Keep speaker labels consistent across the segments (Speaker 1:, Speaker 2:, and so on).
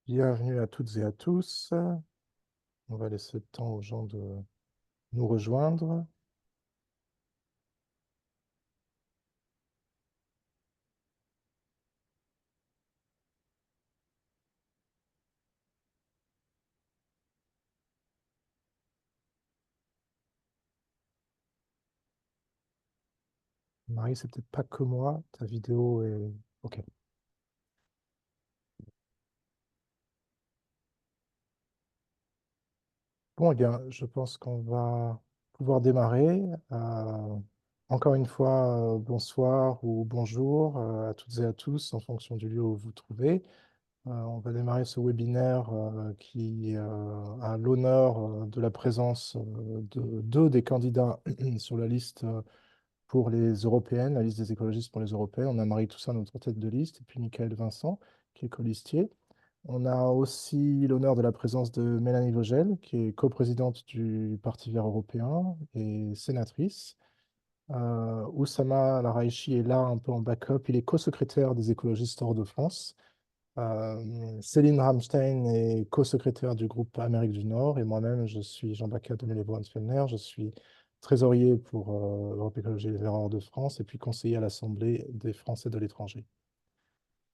Speaker 1: Bienvenue à toutes et à tous. On va laisser le temps aux gens de nous rejoindre. Marie, c'est peut-être pas que moi. Ta vidéo est... OK. Bon, eh bien, je pense qu'on va pouvoir démarrer. Encore une fois, bonsoir ou bonjour à toutes et à tous, en fonction du lieu où vous vous trouvez. On va démarrer ce webinaire qui a l'honneur de la présence de deux des candidats sur la liste pour les européennes, la liste des écologistes pour les européennes. On a Marie Toussaint, notre tête de liste, et puis Michael Vincent, qui est colistier. On a aussi l'honneur de la présence de Mélanie Vogel, qui est coprésidente du Parti vert européen et sénatrice. Oussama Laraichi est là un peu en backup. Il est co-secrétaire des écologistes hors de France. Céline Ramstein est co-secrétaire du groupe Amérique du Nord et moi-même, je suis Jean-Baptiste Demelet-Bohn-Fellner. Je suis trésorier pour Europe Écologie Les Verts hors de France et puis conseiller à l'Assemblée des Français de l'étranger.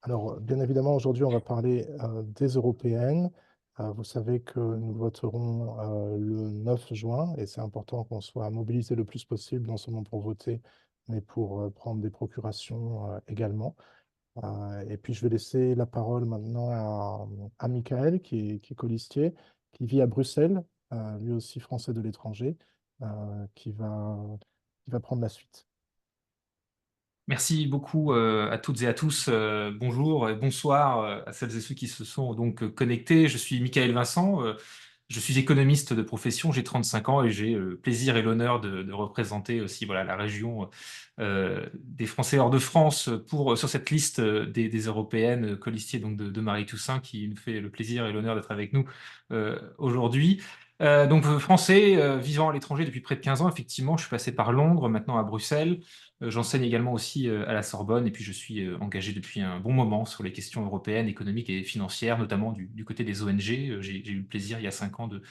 Speaker 1: Alors, bien évidemment, aujourd'hui, on va parler des européennes. Vous savez que nous voterons le 9 juin et c'est important qu'on soit mobilisé le plus possible, non seulement pour voter, mais pour prendre des procurations également. Et puis, je vais laisser la parole maintenant à Michael, qui est colistier, qui vit à Bruxelles, lui aussi français de l'étranger, qui va prendre la suite.
Speaker 2: Merci beaucoup à toutes et à tous. Bonjour et bonsoir à celles et ceux qui se sont donc connectés. Je suis Michael Vincent. Je suis économiste de profession. J'ai 35 ans et j'ai le plaisir et l'honneur de représenter aussi voilà, la région des Français hors de France sur cette liste des européennes colistiers donc de Marie Toussaint qui nous fait le plaisir et l'honneur d'être avec nous aujourd'hui. Français vivant à l'étranger depuis près de 15 ans, effectivement, je suis passé par Londres, maintenant à Bruxelles. J'enseigne également aussi à la Sorbonne et puis je suis engagé depuis un bon moment sur les questions européennes, économiques et financières, notamment du côté des ONG. J'ai eu le plaisir il y a 5 ans de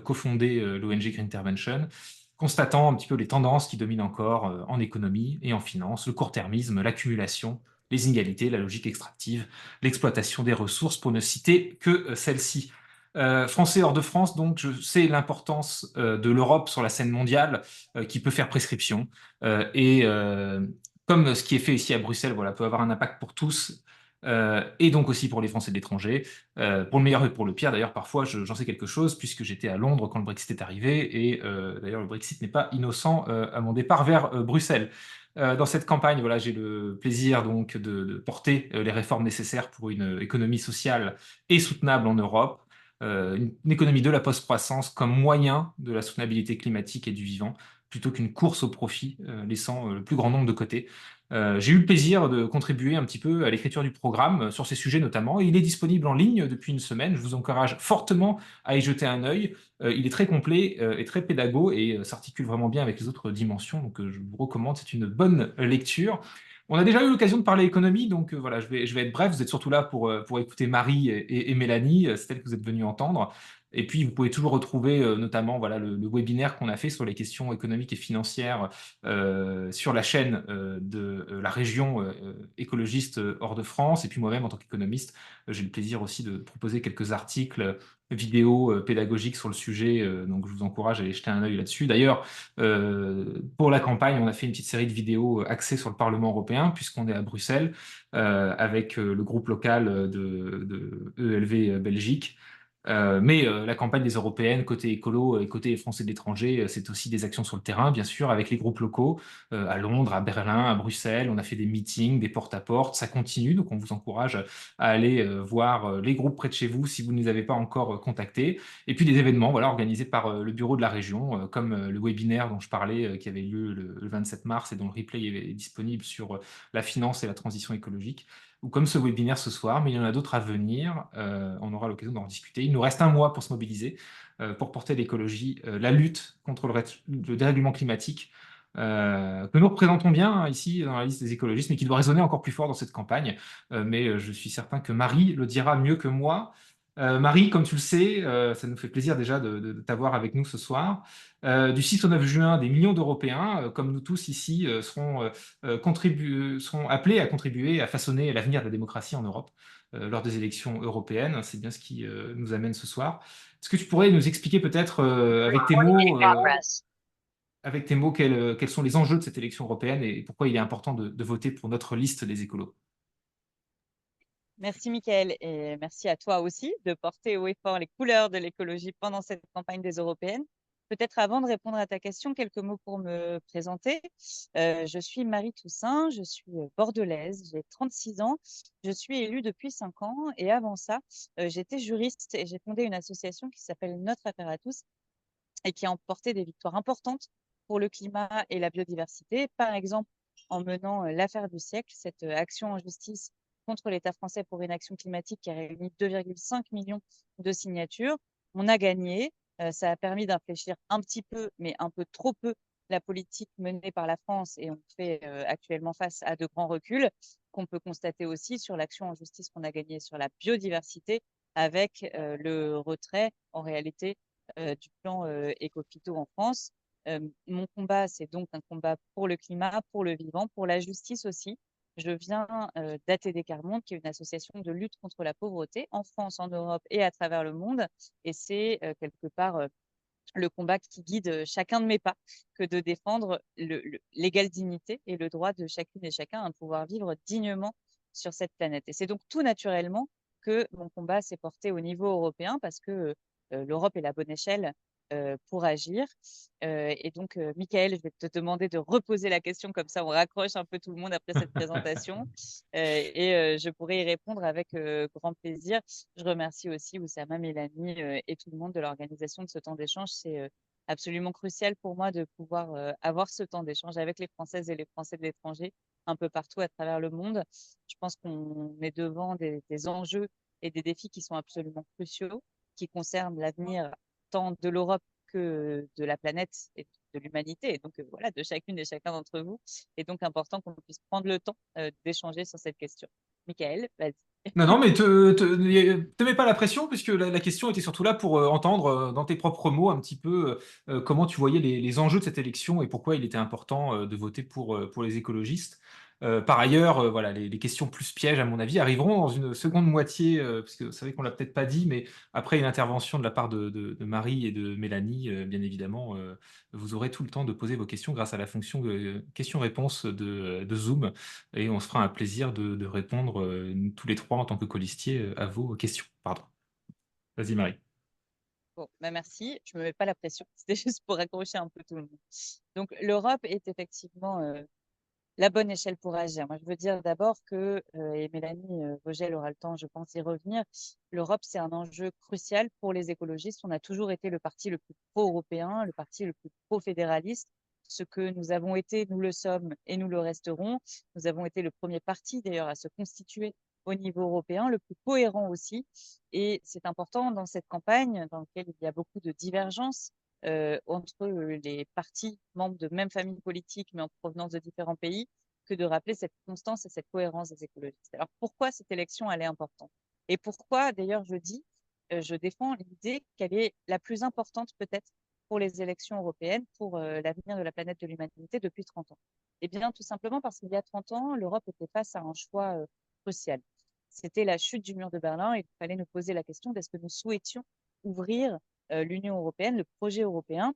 Speaker 2: cofonder l'ONG Green Intervention, constatant un petit peu les tendances qui dominent encore en économie et en finance, le court-termisme, l'accumulation, les inégalités, la logique extractive, l'exploitation des ressources, pour ne citer que celle-ci. Français hors de France, donc je sais l'importance de l'Europe sur la scène mondiale qui peut faire prescription. Comme ce qui est fait ici à Bruxelles, voilà, peut avoir un impact pour tous, et donc aussi pour les Français de l'étranger, pour le meilleur et pour le pire. D'ailleurs, parfois, j'en sais quelque chose, puisque j'étais à Londres quand le Brexit est arrivé, et d'ailleurs, le Brexit n'est pas innocent à mon départ vers Bruxelles. Dans cette campagne, voilà, j'ai le plaisir donc de porter les réformes nécessaires pour une économie sociale et soutenable en Europe, une économie de la post-croissance comme moyen de la soutenabilité climatique et du vivant, plutôt qu'une course au profit, laissant le plus grand nombre de côté. J'ai eu le plaisir de contribuer un petit peu à l'écriture du programme sur ces sujets notamment, et il est disponible en ligne depuis une semaine. Je vous encourage fortement à y jeter un œil. Il est très complet et très pédago et s'articule vraiment bien avec les autres dimensions, donc je vous recommande, c'est une bonne lecture. On a déjà eu l'occasion de parler économie, donc voilà, je vais être bref. Vous êtes surtout là pour écouter Marie et Mélanie, c'est elle que vous êtes venus entendre. Et puis, vous pouvez toujours retrouver notamment voilà, le webinaire qu'on a fait sur les questions économiques et financières sur la chaîne de la région écologiste hors de France. Et puis moi-même, en tant qu'économiste, j'ai le plaisir aussi de proposer quelques articles vidéos pédagogiques sur le sujet. Donc, je vous encourage à aller jeter un œil là-dessus. D'ailleurs, pour la campagne, on a fait une petite série de vidéos axées sur le Parlement européen, puisqu'on est à Bruxelles, avec le groupe local de ELV Belgique. Mais la campagne des européennes, côté écolo et côté français de l'étranger, c'est aussi des actions sur le terrain, bien sûr, avec les groupes locaux, à Londres, à Berlin, à Bruxelles. On a fait des meetings, des porte-à-porte. Ça continue, donc on vous encourage à aller voir les groupes près de chez vous si vous ne les avez pas encore contactés. Et puis des événements voilà, organisés par le bureau de la région, comme le webinaire dont je parlais, qui avait lieu le 27 mars et dont le replay est disponible sur la finance et la transition écologique, ou comme ce webinaire ce soir, mais il y en a d'autres à venir. On aura l'occasion d'en discuter. Il nous reste un mois pour se mobiliser, pour porter l'écologie, la lutte contre le dérèglement climatique, que nous représentons bien hein, ici dans la liste des écologistes, mais qui doit résonner encore plus fort dans cette campagne. Mais je suis certain que Marie le dira mieux que moi. Marie, comme tu le sais, ça nous fait plaisir déjà de t'avoir avec nous ce soir. Du 6 au 9 juin, des millions d'Européens, comme nous tous ici, seront appelés à contribuer à façonner l'avenir de la démocratie en Europe lors des élections européennes. C'est bien ce qui nous amène ce soir. Est-ce que tu pourrais nous expliquer peut-être avec tes mots, quels sont les enjeux de cette élection européenne et pourquoi il est important de voter pour notre liste des écolos?
Speaker 3: Merci Mickaël et merci à toi aussi de porter haut et fort les couleurs de l'écologie pendant cette campagne des européennes. Peut-être avant de répondre à ta question, quelques mots pour me présenter. Je suis Marie Toussaint, je suis bordelaise, j'ai 36 ans, je suis élue depuis 5 ans et avant ça, j'étais juriste et j'ai fondé une association qui s'appelle Notre Affaire à tous et qui a emporté des victoires importantes pour le climat et la biodiversité. Par exemple, en menant l'affaire du siècle, cette action en justice contre l'État français pour une action climatique qui a réuni 2,5 millions de signatures. On a gagné. Ça a permis d'infléchir un petit peu, mais un peu trop peu, la politique menée par la France et on fait actuellement face à de grands reculs qu'on peut constater aussi sur l'action en justice qu'on a gagnée sur la biodiversité avec le retrait, en réalité, du plan Éco-Phyto en France. Mon combat, c'est donc un combat pour le climat, pour le vivant, pour la justice aussi. Je viens d'ATD Quart Monde, qui est une association de lutte contre la pauvreté en France, en Europe et à travers le monde. Et c'est quelque part le combat qui guide chacun de mes pas que de défendre l'égale dignité et le droit de chacune et chacun à pouvoir vivre dignement sur cette planète. Et c'est donc tout naturellement que mon combat s'est porté au niveau européen parce que l'Europe est la bonne échelle pour agir. Et donc, Michael, je vais te demander de reposer la question, comme ça on raccroche un peu tout le monde après cette présentation. Je pourrai y répondre avec grand plaisir. Je remercie aussi Oussama, Mélanie et tout le monde de l'organisation de ce temps d'échange. C'est absolument crucial pour moi de pouvoir avoir ce temps d'échange avec les Françaises et les Français de l'étranger un peu partout à travers le monde. Je pense qu'on est devant des enjeux et des défis qui sont absolument cruciaux, qui concernent l'avenir tant de l'Europe que de la planète et de l'humanité, et donc voilà, de chacune et chacun d'entre vous. Et donc important qu'on puisse prendre le temps d'échanger sur cette question. Michael, vas-y.
Speaker 2: Non, non, mais te mets pas la pression, puisque la question était surtout là pour entendre dans tes propres mots un petit peu comment tu voyais les enjeux de cette élection et pourquoi il était important de voter pour les écologistes. Par ailleurs, voilà, les questions plus pièges, à mon avis, arriveront dans une seconde moitié, parce que vous savez qu'on l'a peut-être pas dit, mais après une intervention de la part de Marie et de Mélanie, bien évidemment, vous aurez tout le temps de poser vos questions grâce à la fonction de questions-réponses de Zoom. Et on se fera un plaisir de répondre tous les trois en tant que colistiers à vos questions. Pardon. Vas-y, Marie.
Speaker 3: Bon, bah merci. Je me mets pas la pression. C'était juste pour accrocher un peu tout le monde. Donc, l'Europe est effectivement la bonne échelle pour agir. Moi, je veux dire d'abord que, et Mélanie Vogel aura le temps, je pense, d'y revenir, l'Europe, c'est un enjeu crucial pour les écologistes. On a toujours été le parti le plus pro-européen, le parti le plus pro-fédéraliste. Ce que nous avons été, nous le sommes et nous le resterons. Nous avons été le premier parti, d'ailleurs, à se constituer au niveau européen, le plus cohérent aussi. Et c'est important dans cette campagne, dans laquelle il y a beaucoup de divergences, entre les partis membres de même famille politique, mais en provenance de différents pays, que de rappeler cette constance et cette cohérence des écologistes. Alors pourquoi cette élection, elle est importante? Et pourquoi, d'ailleurs, je défends l'idée qu'elle est la plus importante peut-être pour les élections européennes, pour l'avenir de la planète de l'humanité depuis 30 ans? Eh bien, tout simplement parce qu'il y a 30 ans, l'Europe était face à un choix crucial. C'était la chute du mur de Berlin et il fallait nous poser la question d'est-ce que nous souhaitions ouvrir l'Union européenne, le projet européen,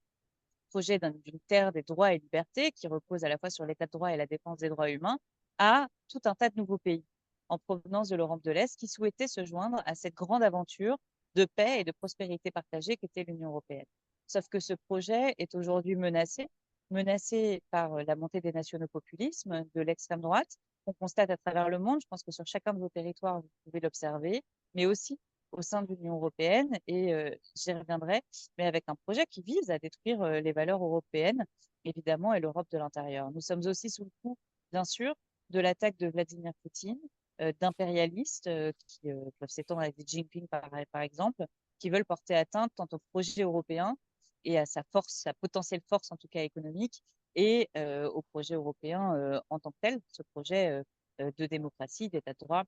Speaker 3: projet d'une terre des droits et libertés qui repose à la fois sur l'état de droit et la défense des droits humains, à tout un tas de nouveaux pays en provenance de l'Europe de l'Est qui souhaitaient se joindre à cette grande aventure de paix et de prospérité partagée qu'était l'Union européenne. Sauf que ce projet est aujourd'hui menacé par la montée des nationaux-populismes, de l'extrême droite, qu'on constate à travers le monde. Je pense que sur chacun de vos territoires, vous pouvez l'observer, mais aussi au sein de l'Union européenne, et j'y reviendrai, mais avec un projet qui vise à détruire les valeurs européennes, évidemment, et l'Europe de l'intérieur. Nous sommes aussi sous le coup, bien sûr, de l'attaque de Vladimir Poutine, d'impérialistes qui peuvent s'étendre à Xi Jinping, par exemple, qui veulent porter atteinte tant au projet européen et à sa force, sa potentielle force, en tout cas économique, et au projet européen en tant que tel, ce projet de démocratie, d'état de droit,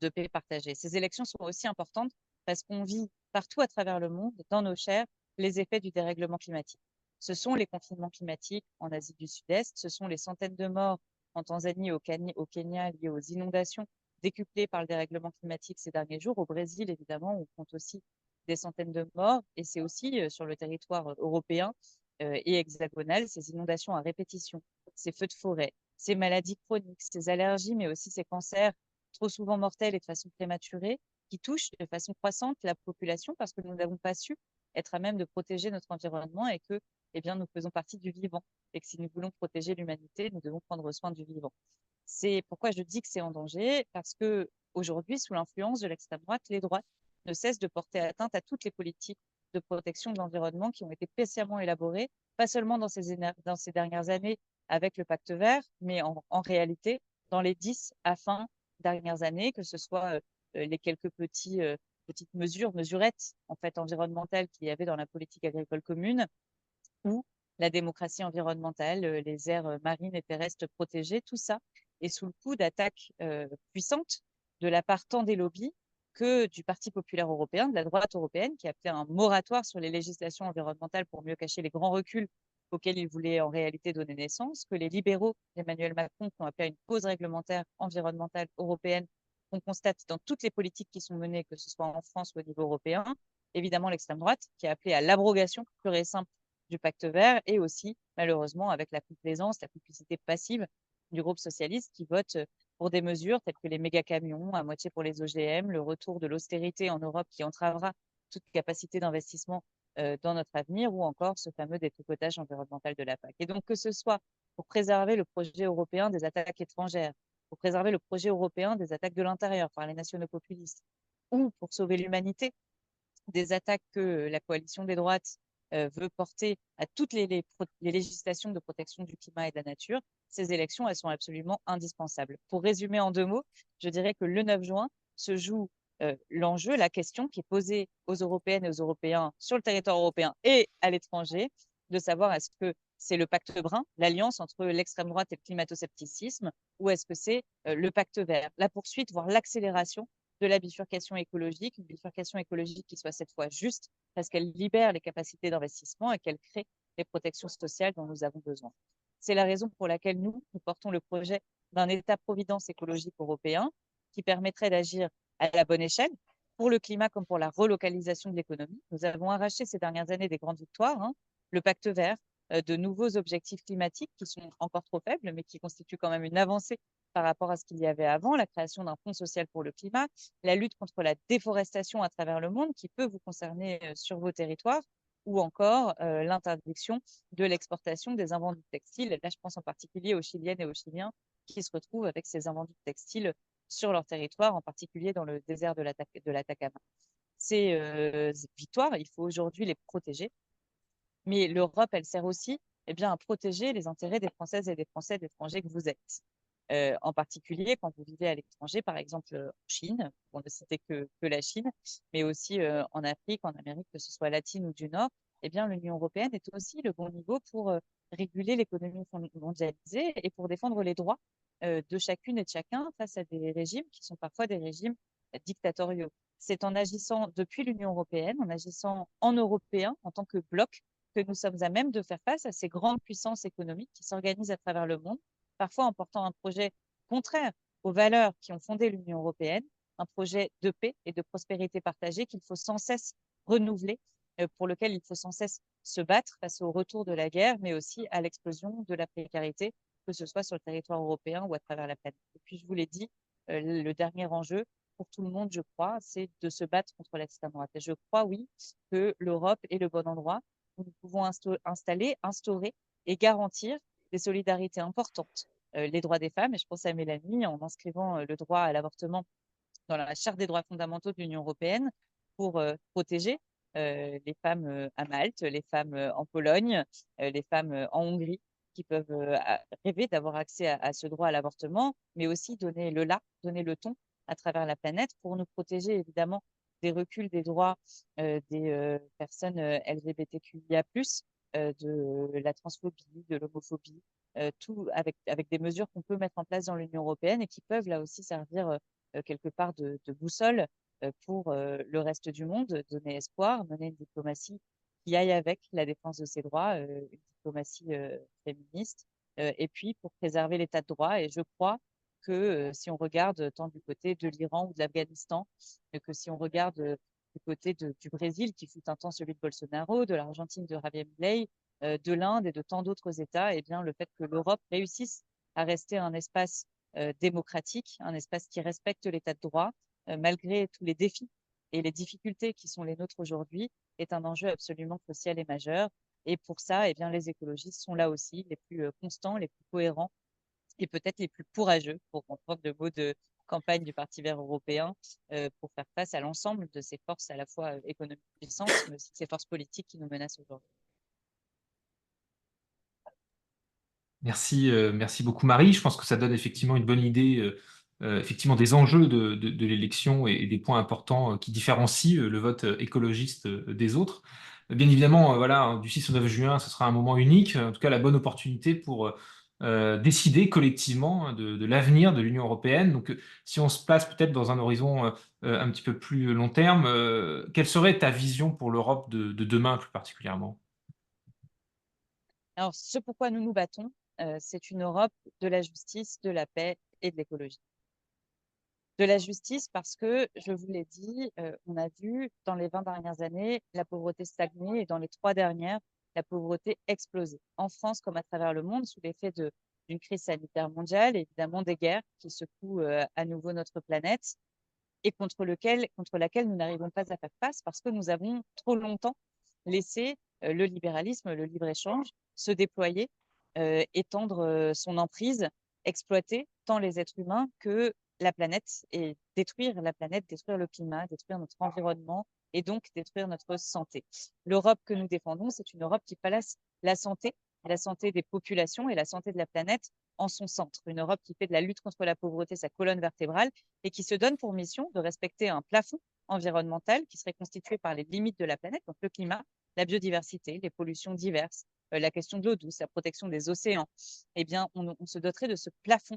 Speaker 3: de paix partagée. Ces élections sont aussi importantes parce qu'on vit partout à travers le monde, dans nos chairs, les effets du dérèglement climatique. Ce sont les confinements climatiques en Asie du Sud-Est, ce sont les centaines de morts en Tanzanie, au Kenya, liées aux inondations décuplées par le dérèglement climatique ces derniers jours. Au Brésil, évidemment, on compte aussi des centaines de morts. Et c'est aussi sur le territoire européen et hexagonal, ces inondations à répétition, ces feux de forêt, ces maladies chroniques, ces allergies, mais aussi ces cancers trop souvent mortels et de façon prématurée, qui touchent de façon croissante la population parce que nous n'avons pas su être à même de protéger notre environnement et que eh bien, nous faisons partie du vivant et que si nous voulons protéger l'humanité, nous devons prendre soin du vivant. C'est pourquoi je dis que c'est en danger, parce que aujourd'hui, sous l'influence de l'extrême droite, les droites ne cessent de porter atteinte à toutes les politiques de protection de l'environnement qui ont été patiemment élaborées, pas seulement dans ces dernières années avec le pacte vert, mais en réalité, dans les 10 à 20 dernières années, que ce soit les quelques petites mesurettes en fait, environnementales qu'il y avait dans la politique agricole commune, ou la démocratie environnementale, les aires marines et terrestres protégées, tout ça est sous le coup d'attaques puissantes de la part tant des lobbies que du Parti populaire européen, de la droite européenne, qui a appelé un moratoire sur les législations environnementales pour mieux cacher les grands reculs auxquels il voulait en réalité donner naissance, que les libéraux d'Emmanuel Macron qui ont appelé à une pause réglementaire environnementale européenne qu'on constate dans toutes les politiques qui sont menées, que ce soit en France ou au niveau européen. Évidemment, l'extrême droite qui a appelé à l'abrogation pure et simple du pacte vert et aussi, malheureusement, avec la complaisance, la complicité passive du groupe socialiste qui vote pour des mesures telles que les méga-camions à moitié pour les OGM, le retour de l'austérité en Europe qui entravera toute capacité d'investissement dans notre avenir ou encore ce fameux détricotage environnemental de la PAC. Et donc, que ce soit pour préserver le projet européen des attaques étrangères, pour préserver le projet européen des attaques de l'intérieur par les nationaux populistes ou pour sauver l'humanité des attaques que la coalition des droites veut porter à toutes les législations de protection du climat et de la nature, ces élections, elles sont absolument indispensables. Pour résumer en 2 mots, je dirais que le 9 juin se joue l'enjeu, la question qui est posée aux Européennes et aux Européens sur le territoire européen et à l'étranger, de savoir est-ce que c'est le pacte brun, l'alliance entre l'extrême droite et le climato-scepticisme, ou est-ce que c'est le pacte vert, la poursuite, voire l'accélération de la bifurcation écologique, une bifurcation écologique qui soit cette fois juste, parce qu'elle libère les capacités d'investissement et qu'elle crée les protections sociales dont nous avons besoin. C'est la raison pour laquelle nous portons le projet d'un État-providence écologique européen qui permettrait d'agir à la bonne échelle pour le climat comme pour la relocalisation de l'économie. Nous avons arraché ces dernières années des grandes victoires, le pacte vert, de nouveaux objectifs climatiques qui sont encore trop faibles, mais qui constituent quand même une avancée par rapport à ce qu'il y avait avant, la création d'un fonds social pour le climat, la lutte contre la déforestation à travers le monde qui peut vous concerner sur vos territoires, ou encore l'interdiction de l'exportation des invendus textiles. Là, je pense en particulier aux Chiliennes et aux Chiliens qui se retrouvent avec ces invendus textiles sur leur territoire, en particulier dans le désert de l'Atacama. Ces victoires, il faut aujourd'hui les protéger. Mais l'Europe, elle sert aussi à protéger les intérêts des Françaises et des Français d'étrangers que vous êtes. En particulier quand vous vivez à l'étranger, par exemple en Chine, pour ne citer que la Chine, mais aussi en Afrique, en Amérique, que ce soit latine ou du Nord, l'Union européenne est aussi le bon niveau pour réguler l'économie mondialisée et pour défendre les droits de chacune et de chacun face à des régimes qui sont parfois des régimes dictatoriaux. C'est en agissant depuis l'Union européenne, en agissant en Européens, en tant que bloc, que nous sommes à même de faire face à ces grandes puissances économiques qui s'organisent à travers le monde, parfois en portant un projet contraire aux valeurs qui ont fondé l'Union européenne, un projet de paix et de prospérité partagée qu'il faut sans cesse renouveler, pour lequel il faut sans cesse se battre face au retour de la guerre, mais aussi à l'explosion de la précarité, que ce soit sur le territoire européen ou à travers la planète. Et puis, je vous l'ai dit, le dernier enjeu pour tout le monde, je crois, c'est de se battre contre l'extrême droite. Et je crois, oui, que l'Europe est le bon endroit où nous pouvons instaurer et garantir des solidarités importantes, les droits des femmes, et je pense à Mélanie, en inscrivant le droit à l'avortement dans la Charte des droits fondamentaux de l'Union européenne pour protéger les femmes à Malte, les femmes en Pologne, les femmes en Hongrie, qui peuvent rêver d'avoir accès à ce droit à l'avortement, mais aussi donner le là, donner le ton à travers la planète pour nous protéger évidemment des reculs des droits des personnes LGBTQIA+, de la transphobie, de l'homophobie, tout avec des mesures qu'on peut mettre en place dans l'Union européenne et qui peuvent là aussi servir quelque part de boussole pour le reste du monde, donner espoir, mener une diplomatie qui aille avec la défense de ses droits, une diplomatie féministe, et puis pour préserver l'état de droit. Et je crois que si on regarde tant du côté de l'Iran ou de l'Afghanistan, que si on regarde du côté du Brésil, qui fut un temps celui de Bolsonaro, de l'Argentine de Javier Milei, de l'Inde et de tant d'autres États, eh bien, le fait que l'Europe réussisse à rester un espace démocratique, un espace qui respecte l'état de droit, malgré tous les défis et les difficultés qui sont les nôtres aujourd'hui, est un enjeu absolument crucial et majeur. Et pour ça, eh bien, les écologistes sont là aussi les plus constants, les plus cohérents et peut-être les plus courageux, pour reprendre le mot de campagne du Parti vert européen, pour faire face à l'ensemble de ces forces à la fois économiques puissantes, mais aussi de ces forces politiques qui nous menacent aujourd'hui.
Speaker 2: Merci beaucoup Marie. Je pense que ça donne effectivement une bonne idée effectivement des enjeux de l'élection et des points importants qui différencient le vote écologiste des autres. Bien évidemment, voilà, du 6 au 9 juin, ce sera un moment unique, en tout cas la bonne opportunité pour décider collectivement de l'avenir de l'Union européenne. Donc, si on se place peut-être dans un horizon un petit peu plus long terme, quelle serait ta vision pour l'Europe de demain plus particulièrement?
Speaker 3: Alors, ce pourquoi nous nous battons, c'est une Europe de la justice, de la paix et de l'écologie. De la justice parce que, je vous l'ai dit, on a vu dans les 20 dernières années la pauvreté stagner et dans les 3 dernières, la pauvreté exploser. En France comme à travers le monde, sous l'effet d'une crise sanitaire mondiale, évidemment des guerres qui secouent à nouveau notre planète et contre laquelle nous n'arrivons pas à faire face parce que nous avons trop longtemps laissé le libéralisme, le libre-échange se déployer, étendre son emprise, exploiter tant les êtres humains que la planète et détruire la planète, détruire le climat, détruire notre environnement et donc détruire notre santé. L'Europe que nous défendons, c'est une Europe qui place la santé des populations et la santé de la planète en son centre. Une Europe qui fait de la lutte contre la pauvreté sa colonne vertébrale et qui se donne pour mission de respecter un plafond environnemental qui serait constitué par les limites de la planète, donc le climat, la biodiversité, les pollutions diverses, la question de l'eau douce, la protection des océans. Eh bien, on se doterait de ce plafond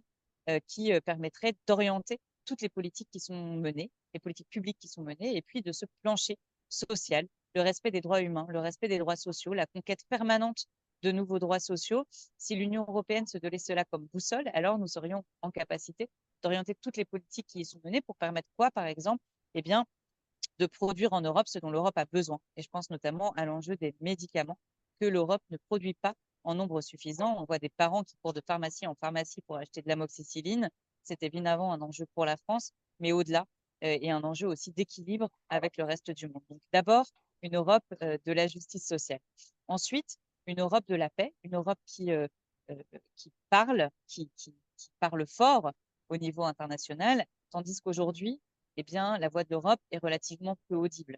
Speaker 3: qui permettrait d'orienter toutes les politiques qui sont menées, les politiques publiques qui sont menées, et puis de ce plancher social, le respect des droits humains, le respect des droits sociaux, la conquête permanente de nouveaux droits sociaux. Si l'Union européenne se donnait cela comme boussole, alors nous serions en capacité d'orienter toutes les politiques qui y sont menées pour permettre quoi, par exemple, eh bien, de produire en Europe ce dont l'Europe a besoin. Et je pense notamment à l'enjeu des médicaments que l'Europe ne produit pas en nombre suffisant. On voit des parents qui courent de pharmacie en pharmacie pour acheter de l'amoxicilline. C'est évidemment un enjeu pour la France, mais au-delà, et un enjeu aussi d'équilibre avec le reste du monde. Donc d'abord, une Europe de la justice sociale. Ensuite, une Europe de la paix, une Europe qui parle, qui parle fort au niveau international, tandis qu'aujourd'hui, eh bien, la voix de l'Europe est relativement peu audible.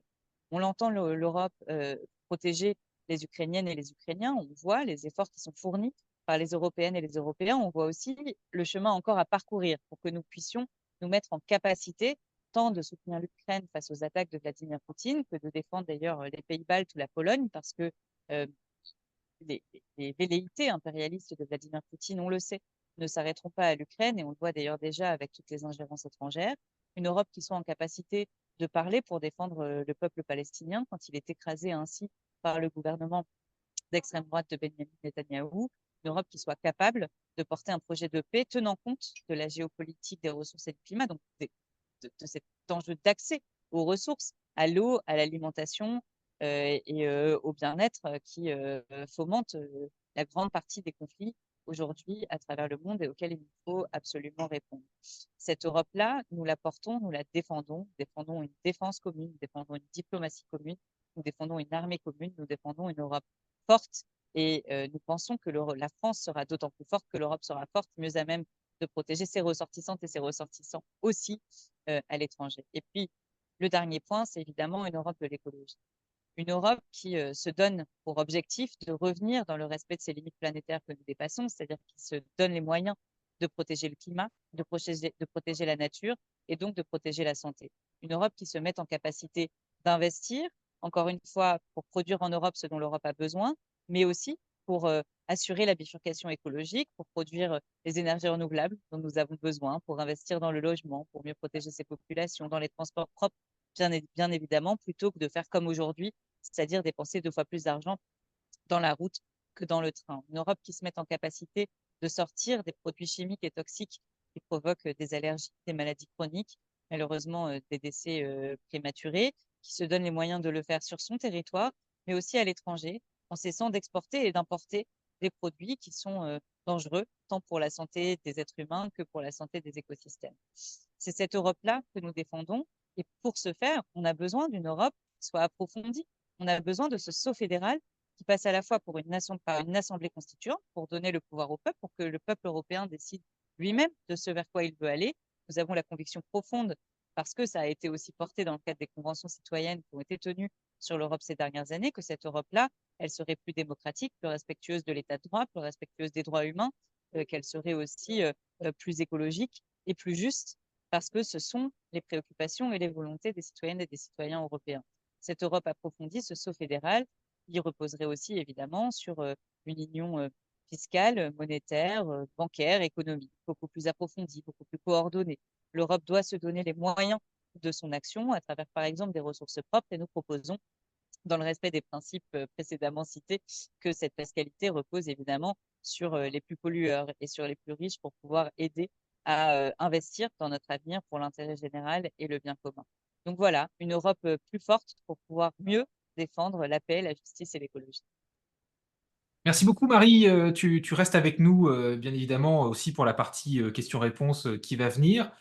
Speaker 3: On l'entend, l'Europe protéger les Ukrainiennes et les Ukrainiens, on voit les efforts qui sont fournis par les Européennes et les Européens, on voit aussi le chemin encore à parcourir pour que nous puissions nous mettre en capacité tant de soutenir l'Ukraine face aux attaques de Vladimir Poutine que de défendre d'ailleurs les pays baltes ou la Pologne parce que euh, les velléités impérialistes de Vladimir Poutine, on le sait, ne s'arrêteront pas à l'Ukraine et on le voit d'ailleurs déjà avec toutes les ingérences étrangères. Une Europe qui soit en capacité de parler pour défendre le peuple palestinien quand il est écrasé ainsi par le gouvernement d'extrême droite de Benjamin Netanyahou. Une Europe qui soit capable de porter un projet de paix tenant compte de la géopolitique des ressources et du climat, donc de cet enjeu d'accès aux ressources, à l'eau, à l'alimentation et au bien-être qui fomente la grande partie des conflits aujourd'hui à travers le monde et auxquels il nous faut absolument répondre. Cette Europe-là, nous la portons, nous la défendons, nous défendons une défense commune, nous défendons une diplomatie commune, nous défendons une armée commune, nous défendons une Europe forte et nous pensons que la France sera d'autant plus forte que l'Europe sera forte, mieux à même de protéger ses ressortissantes et ses ressortissants aussi à l'étranger. Et puis, le dernier point, c'est évidemment une Europe de l'écologie. Une Europe qui se donne pour objectif de revenir dans le respect de ces limites planétaires que nous dépassons, c'est-à-dire qui se donne les moyens de protéger le climat, de protéger la nature et donc de protéger la santé. Une Europe qui se met en capacité d'investir, encore une fois, pour produire en Europe ce dont l'Europe a besoin, mais aussi pour assurer la bifurcation écologique, pour produire les énergies renouvelables dont nous avons besoin, pour investir dans le logement, pour mieux protéger ces populations, dans les transports propres bien évidemment, plutôt que de faire comme aujourd'hui, c'est-à-dire dépenser 2 fois plus d'argent dans la route que dans le train. Une Europe qui se mette en capacité de sortir des produits chimiques et toxiques qui provoquent des allergies, des maladies chroniques, malheureusement des décès prématurés, qui se donne les moyens de le faire sur son territoire, mais aussi à l'étranger, en cessant d'exporter et d'importer des produits qui sont dangereux, tant pour la santé des êtres humains que pour la santé des écosystèmes. C'est cette Europe-là que nous défendons. Et pour ce faire, on a besoin d'une Europe qui soit approfondie. On a besoin de ce sceau fédéral qui passe à la fois pour une nation, par une assemblée constituante, pour donner le pouvoir au peuple, pour que le peuple européen décide lui-même de ce vers quoi il veut aller. Nous avons la conviction profonde, parce que ça a été aussi porté dans le cadre des conventions citoyennes qui ont été tenues sur l'Europe ces dernières années, que cette Europe-là, elle serait plus démocratique, plus respectueuse de l'état de droit, plus respectueuse des droits humains, qu'elle serait aussi plus écologique et plus juste, parce que ce sont les préoccupations et les volontés des citoyennes et des citoyens européens. Cette Europe approfondie, ce sceau fédéral, il reposerait aussi évidemment sur une union fiscale, monétaire, bancaire, économique, beaucoup plus approfondie, beaucoup plus coordonnée. L'Europe doit se donner les moyens de son action à travers, par exemple, des ressources propres, et nous proposons, dans le respect des principes précédemment cités, que cette fiscalité repose évidemment sur les plus pollueurs et sur les plus riches pour pouvoir aider à investir dans notre avenir pour l'intérêt général et le bien commun. Donc voilà, une Europe plus forte pour pouvoir mieux défendre la paix, la justice et l'écologie.
Speaker 2: Merci beaucoup, Marie. Tu restes avec nous, bien évidemment, aussi pour la partie questions-réponses qui va venir.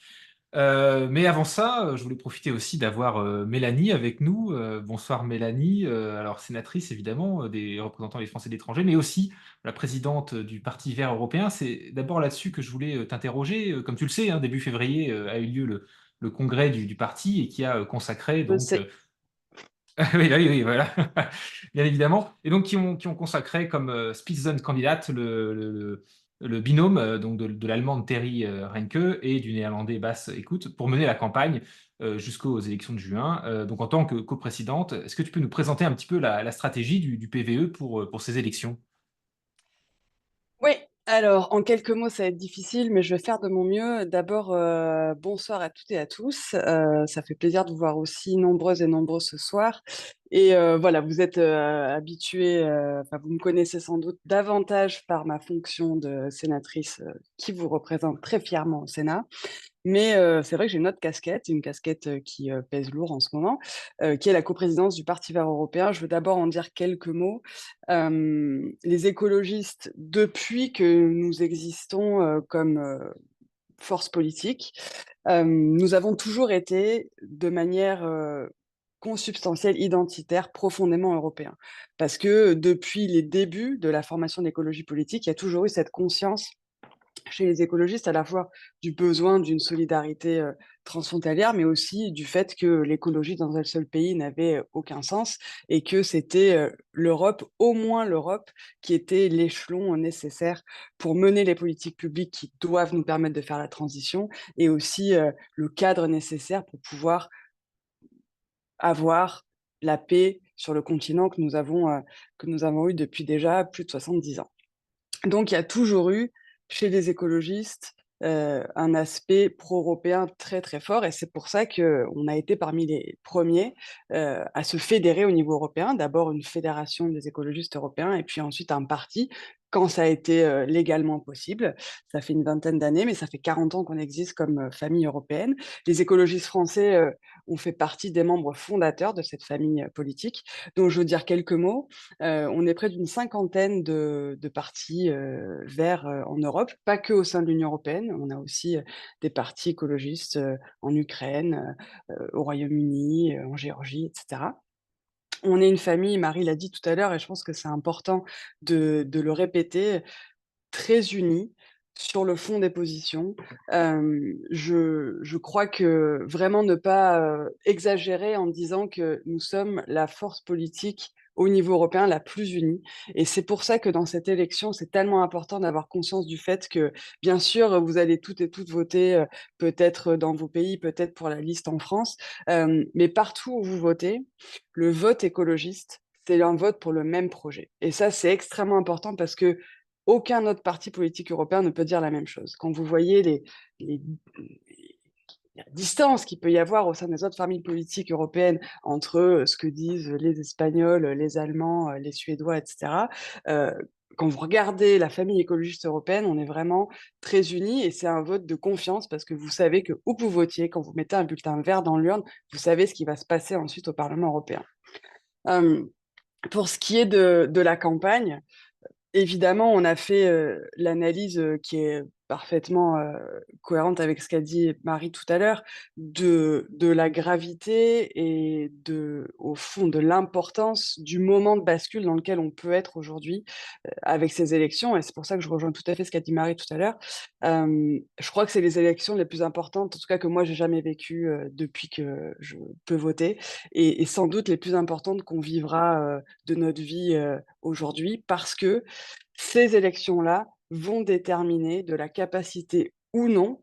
Speaker 2: Mais avant ça, je voulais profiter aussi d'avoir Mélanie avec nous. Bonsoir Mélanie, alors sénatrice évidemment des représentants des Français de l'étranger, mais aussi la présidente du Parti Vert européen. C'est d'abord là-dessus que je voulais t'interroger. Comme tu le sais, hein, début février a eu lieu le congrès du parti et qui a consacré
Speaker 4: Je
Speaker 2: donc
Speaker 4: sais.
Speaker 2: oui, oui, oui, voilà, bien évidemment. Et donc, qui ont consacré comme Spitzenkandidat le binôme donc de l'allemande Terry Reinke et du néerlandais Bas Écoute pour mener la campagne jusqu'aux élections de juin. Donc, en tant que coprésidente, est-ce que tu peux nous présenter un petit peu la stratégie du PVE pour ces élections?
Speaker 4: Oui, alors en quelques mots, ça va être difficile, mais je vais faire de mon mieux. D'abord, bonsoir à toutes et à tous. Ça fait plaisir de vous voir aussi nombreuses et nombreux ce soir. Et voilà, vous êtes habitués, enfin, vous me connaissez sans doute davantage par ma fonction de sénatrice qui vous représente très fièrement au Sénat. Mais c'est vrai que j'ai une autre casquette, une casquette qui pèse lourd en ce moment, qui est la coprésidence du Parti vert européen. Je veux d'abord en dire quelques mots. Les écologistes, depuis que nous existons comme force politique, nous avons toujours été de manière consubstantielle, identitaire, profondément européen. Parce que depuis les débuts de la formation d'écologie politique, il y a toujours eu cette conscience chez les écologistes, à la fois du besoin d'une solidarité transfrontalière, mais aussi du fait que l'écologie dans un seul pays n'avait aucun sens et que c'était l'Europe, au moins l'Europe, qui était l'échelon nécessaire pour mener les politiques publiques qui doivent nous permettre de faire la transition et aussi le cadre nécessaire pour pouvoir avoir la paix sur le continent que nous avons eu depuis déjà plus de 70 ans. Donc, il y a toujours eu, chez les écologistes, un aspect pro-européen très, très fort et c'est pour ça qu'on a été parmi les premiers à se fédérer au niveau européen. D'abord, une fédération des écologistes européens et puis ensuite un parti quand ça a été légalement possible. Ça fait une vingtaine d'années, mais ça fait 40 ans qu'on existe comme famille européenne. Les écologistes français ont fait partie des membres fondateurs de cette famille politique. Donc, je veux dire quelques mots. On est près d'une cinquantaine de partis verts en Europe, pas que au sein de l'Union européenne. On a aussi des partis écologistes en Ukraine, au Royaume-Uni, en Géorgie, etc. On est une famille, Marie l'a dit tout à l'heure, et je pense que c'est important de le répéter, très unis sur le fond des positions. Je crois que vraiment ne pas exagérer en disant que nous sommes la force politique au niveau européen la plus unie. Et c'est pour ça que dans cette élection, c'est tellement important d'avoir conscience du fait que, bien sûr, vous allez toutes et toutes voter, peut-être dans vos pays, peut-être pour la liste en France, mais partout où vous votez, le vote écologiste, c'est un vote pour le même projet. Et ça, c'est extrêmement important parce que aucun autre parti politique européen ne peut dire la même chose. Quand vous voyez distance qu'il peut y avoir au sein des autres familles politiques européennes entre ce que disent les Espagnols, les Allemands, les Suédois, etc. Quand vous regardez la famille écologiste européenne, on est vraiment très unis et c'est un vote de confiance parce que vous savez que où vous votiez, quand vous mettez un bulletin vert dans l'urne, vous savez ce qui va se passer ensuite au Parlement européen. Pour ce qui est de la campagne, évidemment, on a fait l'analyse qui est parfaitement cohérente avec ce qu'a dit Marie tout à l'heure, de la gravité et au fond, de l'importance du moment de bascule dans lequel on peut être aujourd'hui avec ces élections. Et c'est pour ça que je rejoins tout à fait ce qu'a dit Marie tout à l'heure. Je crois que c'est les élections les plus importantes, en tout cas que moi, j'ai jamais vécues depuis que je peux voter, et sans doute les plus importantes qu'on vivra de notre vie aujourd'hui, parce que ces élections-là vont déterminer de la capacité ou non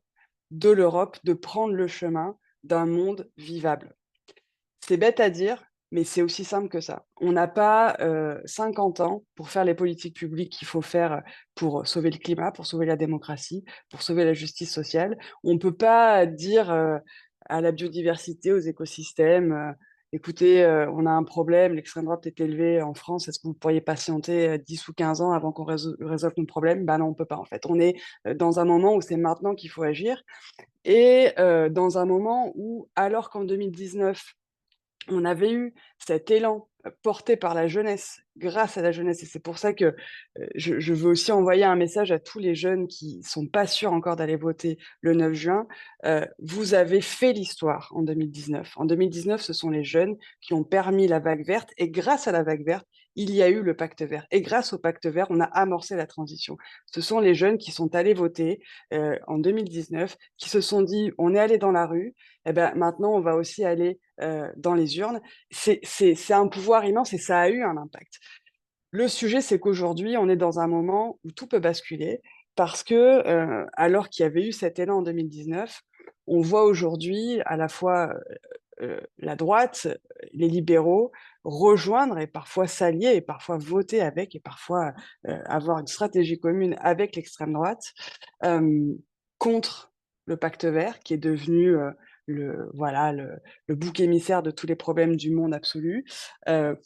Speaker 4: de l'Europe de prendre le chemin d'un monde vivable. C'est bête à dire, mais c'est aussi simple que ça. On n'a pas 50 ans pour faire les politiques publiques qu'il faut faire pour sauver le climat, pour sauver la démocratie, pour sauver la justice sociale. On ne peut pas dire à la biodiversité, aux écosystèmes, écoutez, on a un problème, l'extrême droite est élevée en France, est-ce que vous pourriez patienter 10 ou 15 ans avant qu'on résolve nos problèmes? Ben non, on ne peut pas en fait. On est dans un moment où c'est maintenant qu'il faut agir, et dans un moment où, alors qu'en 2019, on avait eu cet élan porté par la jeunesse, grâce à la jeunesse, et c'est pour ça que je veux aussi envoyer un message à tous les jeunes qui sont pas sûrs encore d'aller voter le 9 juin. Vous avez fait l'histoire en 2019. En 2019, ce sont les jeunes qui ont permis la vague verte, et grâce à la vague verte, il y a eu le pacte vert. Et grâce au pacte vert, on a amorcé la transition. Ce sont les jeunes qui sont allés voter en 2019, qui se sont dit, on est allé dans la rue, et ben maintenant on va aussi aller dans les urnes. C'est un pouvoir immense et ça a eu un impact. Le sujet, c'est qu'aujourd'hui, on est dans un moment où tout peut basculer parce que, alors qu'il y avait eu cet élan en 2019, on voit aujourd'hui à la fois la droite, les libéraux rejoindre et parfois s'allier et parfois voter avec et parfois avoir une stratégie commune avec l'extrême droite contre le pacte vert qui est devenu voilà, le bouc émissaire de tous les problèmes du monde absolu,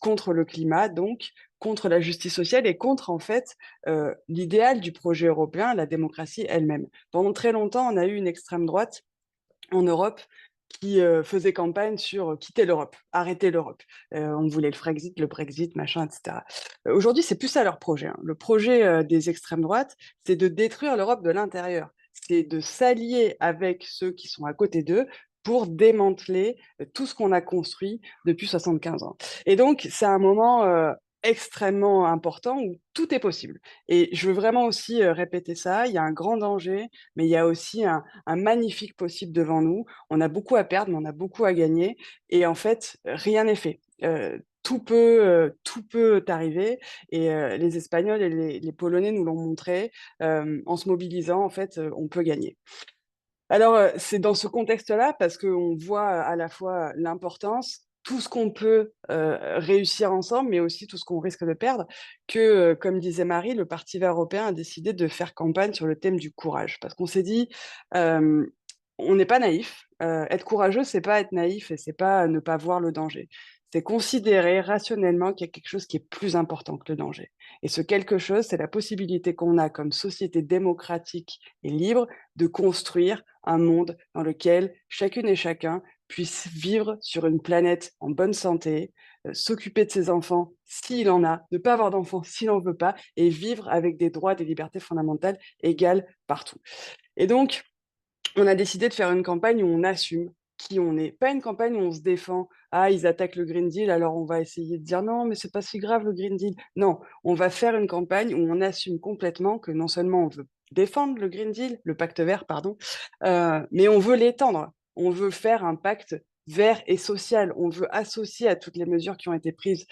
Speaker 4: contre le climat, donc contre la justice sociale et contre en fait l'idéal du projet européen, la démocratie elle-même. Pendant très longtemps, on a eu une extrême droite en Europe qui faisait campagne sur quitter l'Europe, arrêter l'Europe. On voulait le Frexit, le Brexit, machin, etc. Aujourd'hui, c'est plus ça leur projet, hein. Le projet des extrêmes droites, c'est de détruire l'Europe de l'intérieur. C'est de s'allier avec ceux qui sont à côté d'eux pour démanteler tout ce qu'on a construit depuis 75 ans. Et donc, c'est un moment extrêmement important où tout est possible. Et je veux vraiment aussi répéter ça, il y a un grand danger, mais il y a aussi un magnifique possible devant nous. On a beaucoup à perdre, mais on a beaucoup à gagner. Et en fait, rien n'est fait. Tout peut arriver. Et les Espagnols et les Polonais nous l'ont montré. En se mobilisant, en fait, on peut gagner. Alors, c'est dans ce contexte-là, parce qu'on voit à la fois l'importance, tout ce qu'on peut réussir ensemble, mais aussi tout ce qu'on risque de perdre, que, comme disait Marie, le Parti vert européen a décidé de faire campagne sur le thème du courage. Parce qu'on s'est dit, on n'est pas naïf. Être courageux, c'est pas être naïf et c'est pas ne pas voir le danger. C'est considérer rationnellement qu'il y a quelque chose qui est plus important que le danger. Et ce quelque chose, c'est la possibilité qu'on a comme société démocratique et libre de construire un monde dans lequel chacune et chacun puisse vivre sur une planète en bonne santé, s'occuper de ses enfants s'il en a, ne pas avoir d'enfants s'il n'en veut pas, et vivre avec des droits et des libertés fondamentales égales partout. Et donc, on a décidé de faire une campagne où on assume qui on est. Pas une campagne où on se défend. Ah, ils attaquent le Green Deal, alors on va essayer de dire non, mais c'est pas si grave le Green Deal. Non, on va faire une campagne où on assume complètement que non seulement on veut défendre le Green Deal, le pacte vert, pardon, mais on veut l'étendre. On veut faire un pacte vert et social. On veut associer à toutes les mesures qui ont été prises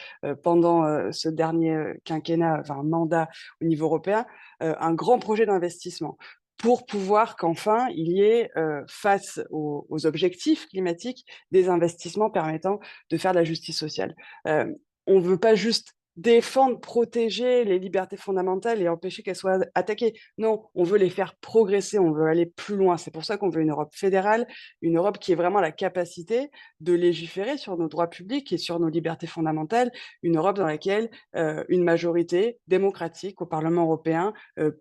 Speaker 4: pendant ce dernier quinquennat, enfin mandat au niveau européen, un grand projet d'investissement pour pouvoir qu'enfin il y ait, face aux objectifs climatiques, des investissements permettant de faire de la justice sociale. On ne veut pas juste défendre, protéger les libertés fondamentales et empêcher qu'elles soient attaquées. Non, on veut les faire progresser, on veut aller plus loin. C'est pour ça qu'on veut une Europe fédérale, une Europe qui ait vraiment la capacité de légiférer sur nos droits publics et sur nos libertés fondamentales, une Europe dans laquelle une majorité démocratique au Parlement européen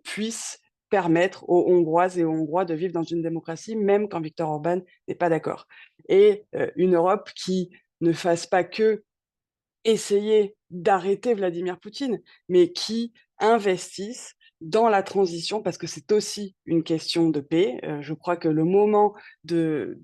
Speaker 4: puisse permettre aux Hongroises et aux Hongrois de vivre dans une démocratie, même quand Viktor Orban n'est pas d'accord. Et une Europe qui ne fasse pas que essayer d'arrêter Vladimir Poutine, mais qui investissent dans la transition, parce que c'est aussi une question de paix. Je crois que le moment de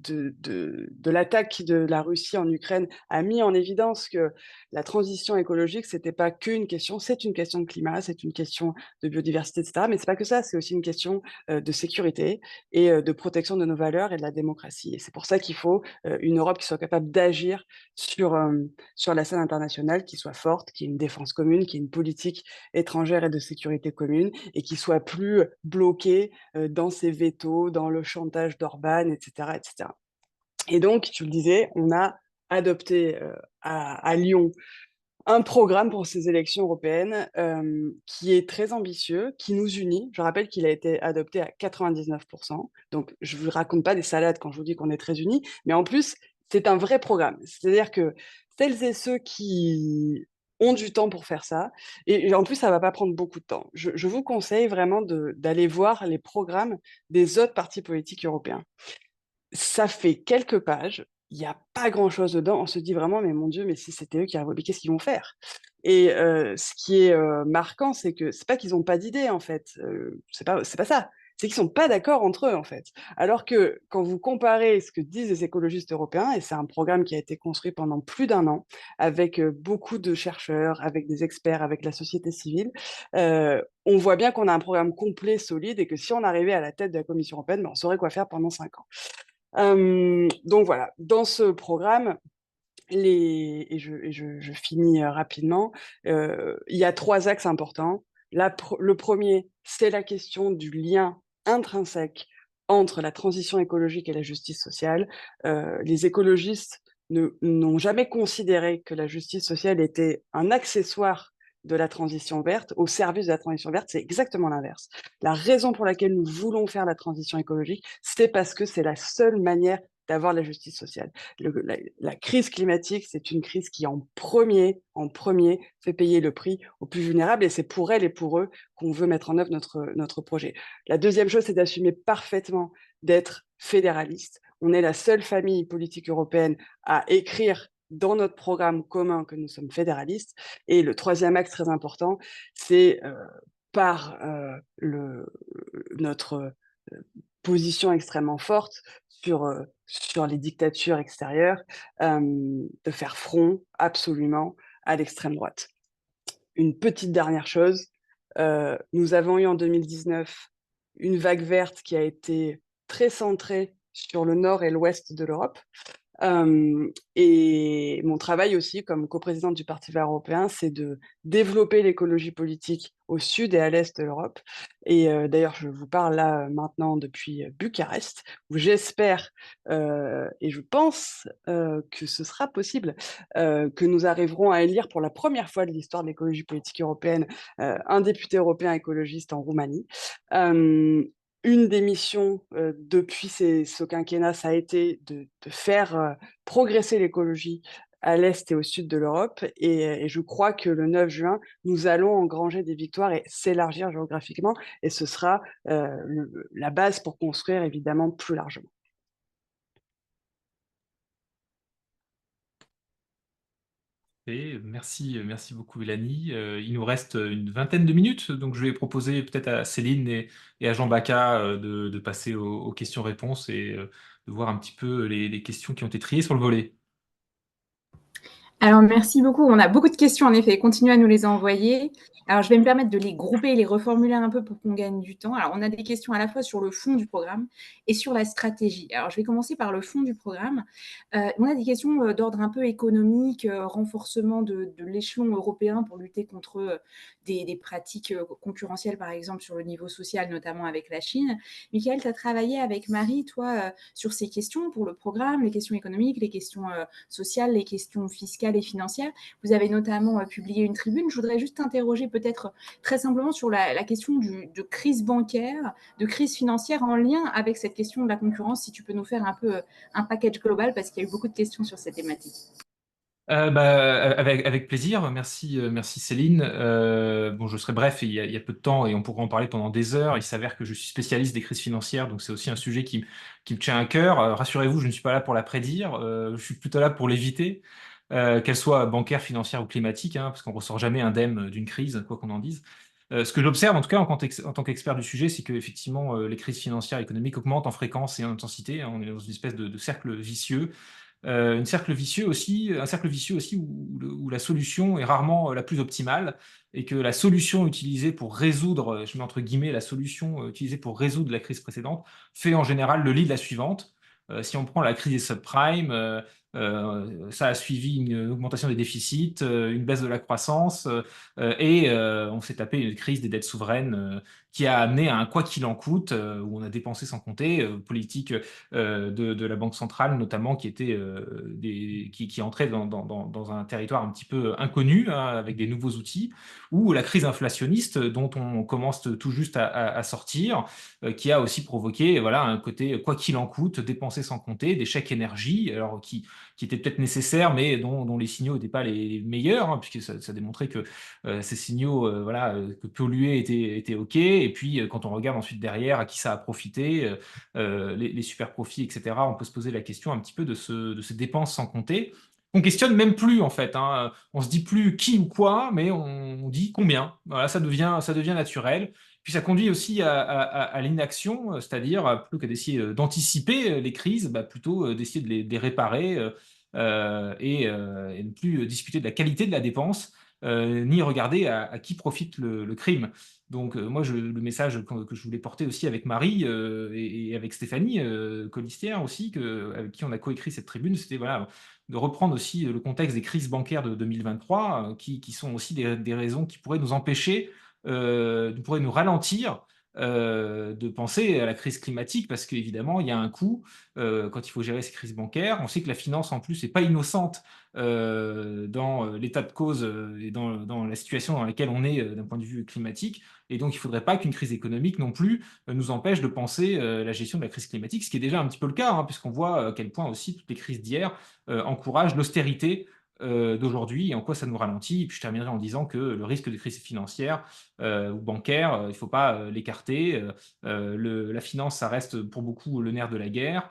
Speaker 4: l'attaque de la Russie en Ukraine a mis en évidence que la transition écologique, c'était pas qu'une question, c'est une question de climat, c'est une question de biodiversité, etc. Mais c'est pas que ça, c'est aussi une question de sécurité et de protection de nos valeurs et de la démocratie. Et c'est pour ça qu'il faut une Europe qui soit capable d'agir sur la scène internationale, qui soit forte, qui ait une défense commune, qui ait une politique étrangère et de sécurité commune, et qui soit plus bloquée dans ses vétos, dans le chantage d'Orban, etc., etc. Et donc, tu le disais, on a adopté à Lyon un programme pour ces élections européennes qui est très ambitieux, qui nous unit. Je rappelle qu'il a été adopté à 99%. Donc, je ne vous raconte pas des salades quand je vous dis qu'on est très unis, mais en plus, c'est un vrai programme. C'est-à-dire que celles et ceux qui ont du temps pour faire ça, et en plus, ça ne va pas prendre beaucoup de temps. Je vous conseille vraiment d'aller voir les programmes des autres partis politiques européens. Ça fait quelques pages, il n'y a pas grand-chose dedans. On se dit vraiment, mais mon Dieu, mais si c'était eux qui avaient, qu'est-ce qu'ils vont faire? Et ce qui est marquant, c'est que c'est pas qu'ils n'ont pas d'idée, en fait. C'est pas ça. C'est qu'ils sont pas d'accord entre eux, en fait. Alors que quand vous comparez ce que disent les écologistes européens, et c'est un programme qui a été construit pendant plus d'un an, avec beaucoup de chercheurs, avec des experts, avec la société civile, on voit bien qu'on a un programme complet, solide, et que si on arrivait à la tête de la Commission européenne, ben, on saurait quoi faire pendant 5 ans. Donc voilà, dans ce programme, et je finis rapidement, il y a 3 axes importants. Le premier, c'est la question du lien intrinsèque entre la transition écologique et la justice sociale. Les écologistes n'ont jamais considéré que la justice sociale était un accessoire de la transition verte, au service de la transition verte. C'est exactement l'inverse. La raison pour laquelle nous voulons faire la transition écologique, c'est parce que c'est la seule manière d'avoir la justice sociale. La crise climatique, c'est une crise qui en premier fait payer le prix aux plus vulnérables, et c'est pour elles et pour eux qu'on veut mettre en œuvre notre projet. La deuxième chose, c'est d'assumer parfaitement d'être fédéraliste. On est la seule famille politique européenne à écrire dans notre programme commun que nous sommes fédéralistes. Et le troisième axe très important, c'est par notre position extrêmement forte sur les dictatures extérieures, de faire front absolument à l'extrême droite. Une petite dernière chose, nous avons eu en 2019 une vague verte qui a été très centrée sur le nord et l'ouest de l'Europe. Et mon travail aussi, comme coprésidente du Parti vert européen, c'est de développer l'écologie politique au sud et à l'est de l'Europe. Et d'ailleurs, je vous parle là maintenant depuis Bucarest, où j'espère et je pense que ce sera possible, que nous arriverons à élire pour la première fois de l'histoire de l'écologie politique européenne un député européen écologiste en Roumanie. Une des missions depuis ce quinquennat, ça a été de faire progresser l'écologie à l'est et au sud de l'Europe. Et je crois que le 9 juin, nous allons engranger des victoires et s'élargir géographiquement. Et ce sera la base pour construire évidemment plus largement.
Speaker 2: Et merci beaucoup, Mélanie. Il nous reste une vingtaine de minutes, donc je vais proposer peut-être à Céline et à Jean Bacca de passer aux questions-réponses et de voir un petit peu les questions qui ont été triées sur le volet.
Speaker 5: Alors, merci beaucoup. On a beaucoup de questions, en effet. Continuez à nous les envoyer. Alors, je vais me permettre de les grouper et les reformuler un peu pour qu'on gagne du temps. Alors, on a des questions à la fois sur le fond du programme et sur la stratégie. Alors, je vais commencer par le fond du programme. On a des questions d'ordre un peu économique, renforcement de l'échelon européen pour lutter contre des pratiques concurrentielles, par exemple, sur le niveau social, notamment avec la Chine. Michael, tu as travaillé avec Marie, toi, sur ces questions pour le programme, les questions économiques, les questions sociales, les questions fiscales sociale et financière. Vous avez notamment publié une tribune. Je voudrais juste t'interroger peut-être très simplement sur la question de crise bancaire, de crise financière en lien avec cette question de la concurrence, si tu peux nous faire un peu un package global, parce qu'il y a eu beaucoup de questions sur cette thématique.
Speaker 2: Avec plaisir, merci Céline. Bon, je serai bref, il y a peu de temps et on pourra en parler pendant des heures. Il s'avère que je suis spécialiste des crises financières, donc c'est aussi un sujet qui me tient à cœur. Rassurez-vous, je ne suis pas là pour la prédire, je suis plutôt là pour l'éviter, qu'elle soit bancaire, financière ou climatique, hein, parce qu'on ressort jamais indemne d'une crise, quoi qu'on en dise. Ce que j'observe, en tout cas, en tant qu'expert du sujet, c'est qu'effectivement, les crises financières et économiques augmentent en fréquence et en intensité, hein. On est dans une espèce de cercle vicieux. Un cercle vicieux aussi où la solution est rarement la plus optimale et que la solution utilisée pour résoudre, je mets entre guillemets, la solution utilisée pour résoudre la crise précédente fait en général le lit de la suivante. Si on prend la crise des subprimes, ça a suivi une augmentation des déficits, une baisse de la croissance et on s'est tapé une crise des dettes souveraines qui a amené à un quoi qu'il en coûte, où on a dépensé sans compter, politique de la Banque centrale notamment, qui entrait dans un territoire un petit peu inconnu, hein, avec des nouveaux outils, ou la crise inflationniste dont on commence tout juste à sortir, qui a aussi provoqué voilà, un côté quoi qu'il en coûte, dépenser sans compter, des chèques énergie, alors qui étaient peut-être nécessaires, mais dont les signaux n'étaient pas les meilleurs, hein, puisque ça démontrait que ces signaux, que polluer était OK. Et puis, quand on regarde ensuite derrière à qui ça a profité, les super profits, etc., on peut se poser la question un petit peu de ces dépenses sans compter. On questionne même plus, en fait, hein. On se dit plus qui ou quoi, mais on dit combien. Voilà, ça devient naturel. Puis ça conduit aussi à l'inaction, c'est-à-dire plutôt que d'essayer d'anticiper les crises, plutôt d'essayer de les réparer et ne plus discuter de la qualité de la dépense, ni regarder à qui profite le crime. Donc moi, le message que je voulais porter aussi avec Marie et avec Stéphanie Colistière aussi, avec qui on a coécrit cette tribune, c'était voilà, de reprendre aussi le contexte des crises bancaires de 2023, qui sont aussi des raisons qui pourraient nous empêcher, pourraient nous ralentir de penser à la crise climatique, parce qu'évidemment, il y a un coût quand il faut gérer ces crises bancaires. On sait que la finance, en plus, n'est pas innocente dans l'état de cause et dans la situation dans laquelle on est d'un point de vue climatique. Et donc, il ne faudrait pas qu'une crise économique non plus nous empêche de penser la gestion de la crise climatique, ce qui est déjà un petit peu le cas, hein, puisqu'on voit à quel point aussi toutes les crises d'hier encouragent l'austérité d'aujourd'hui et en quoi ça nous ralentit. Et puis je terminerai en disant que le risque de crise financière ou bancaire, il ne faut pas l'écarter. La finance, ça reste pour beaucoup le nerf de la guerre,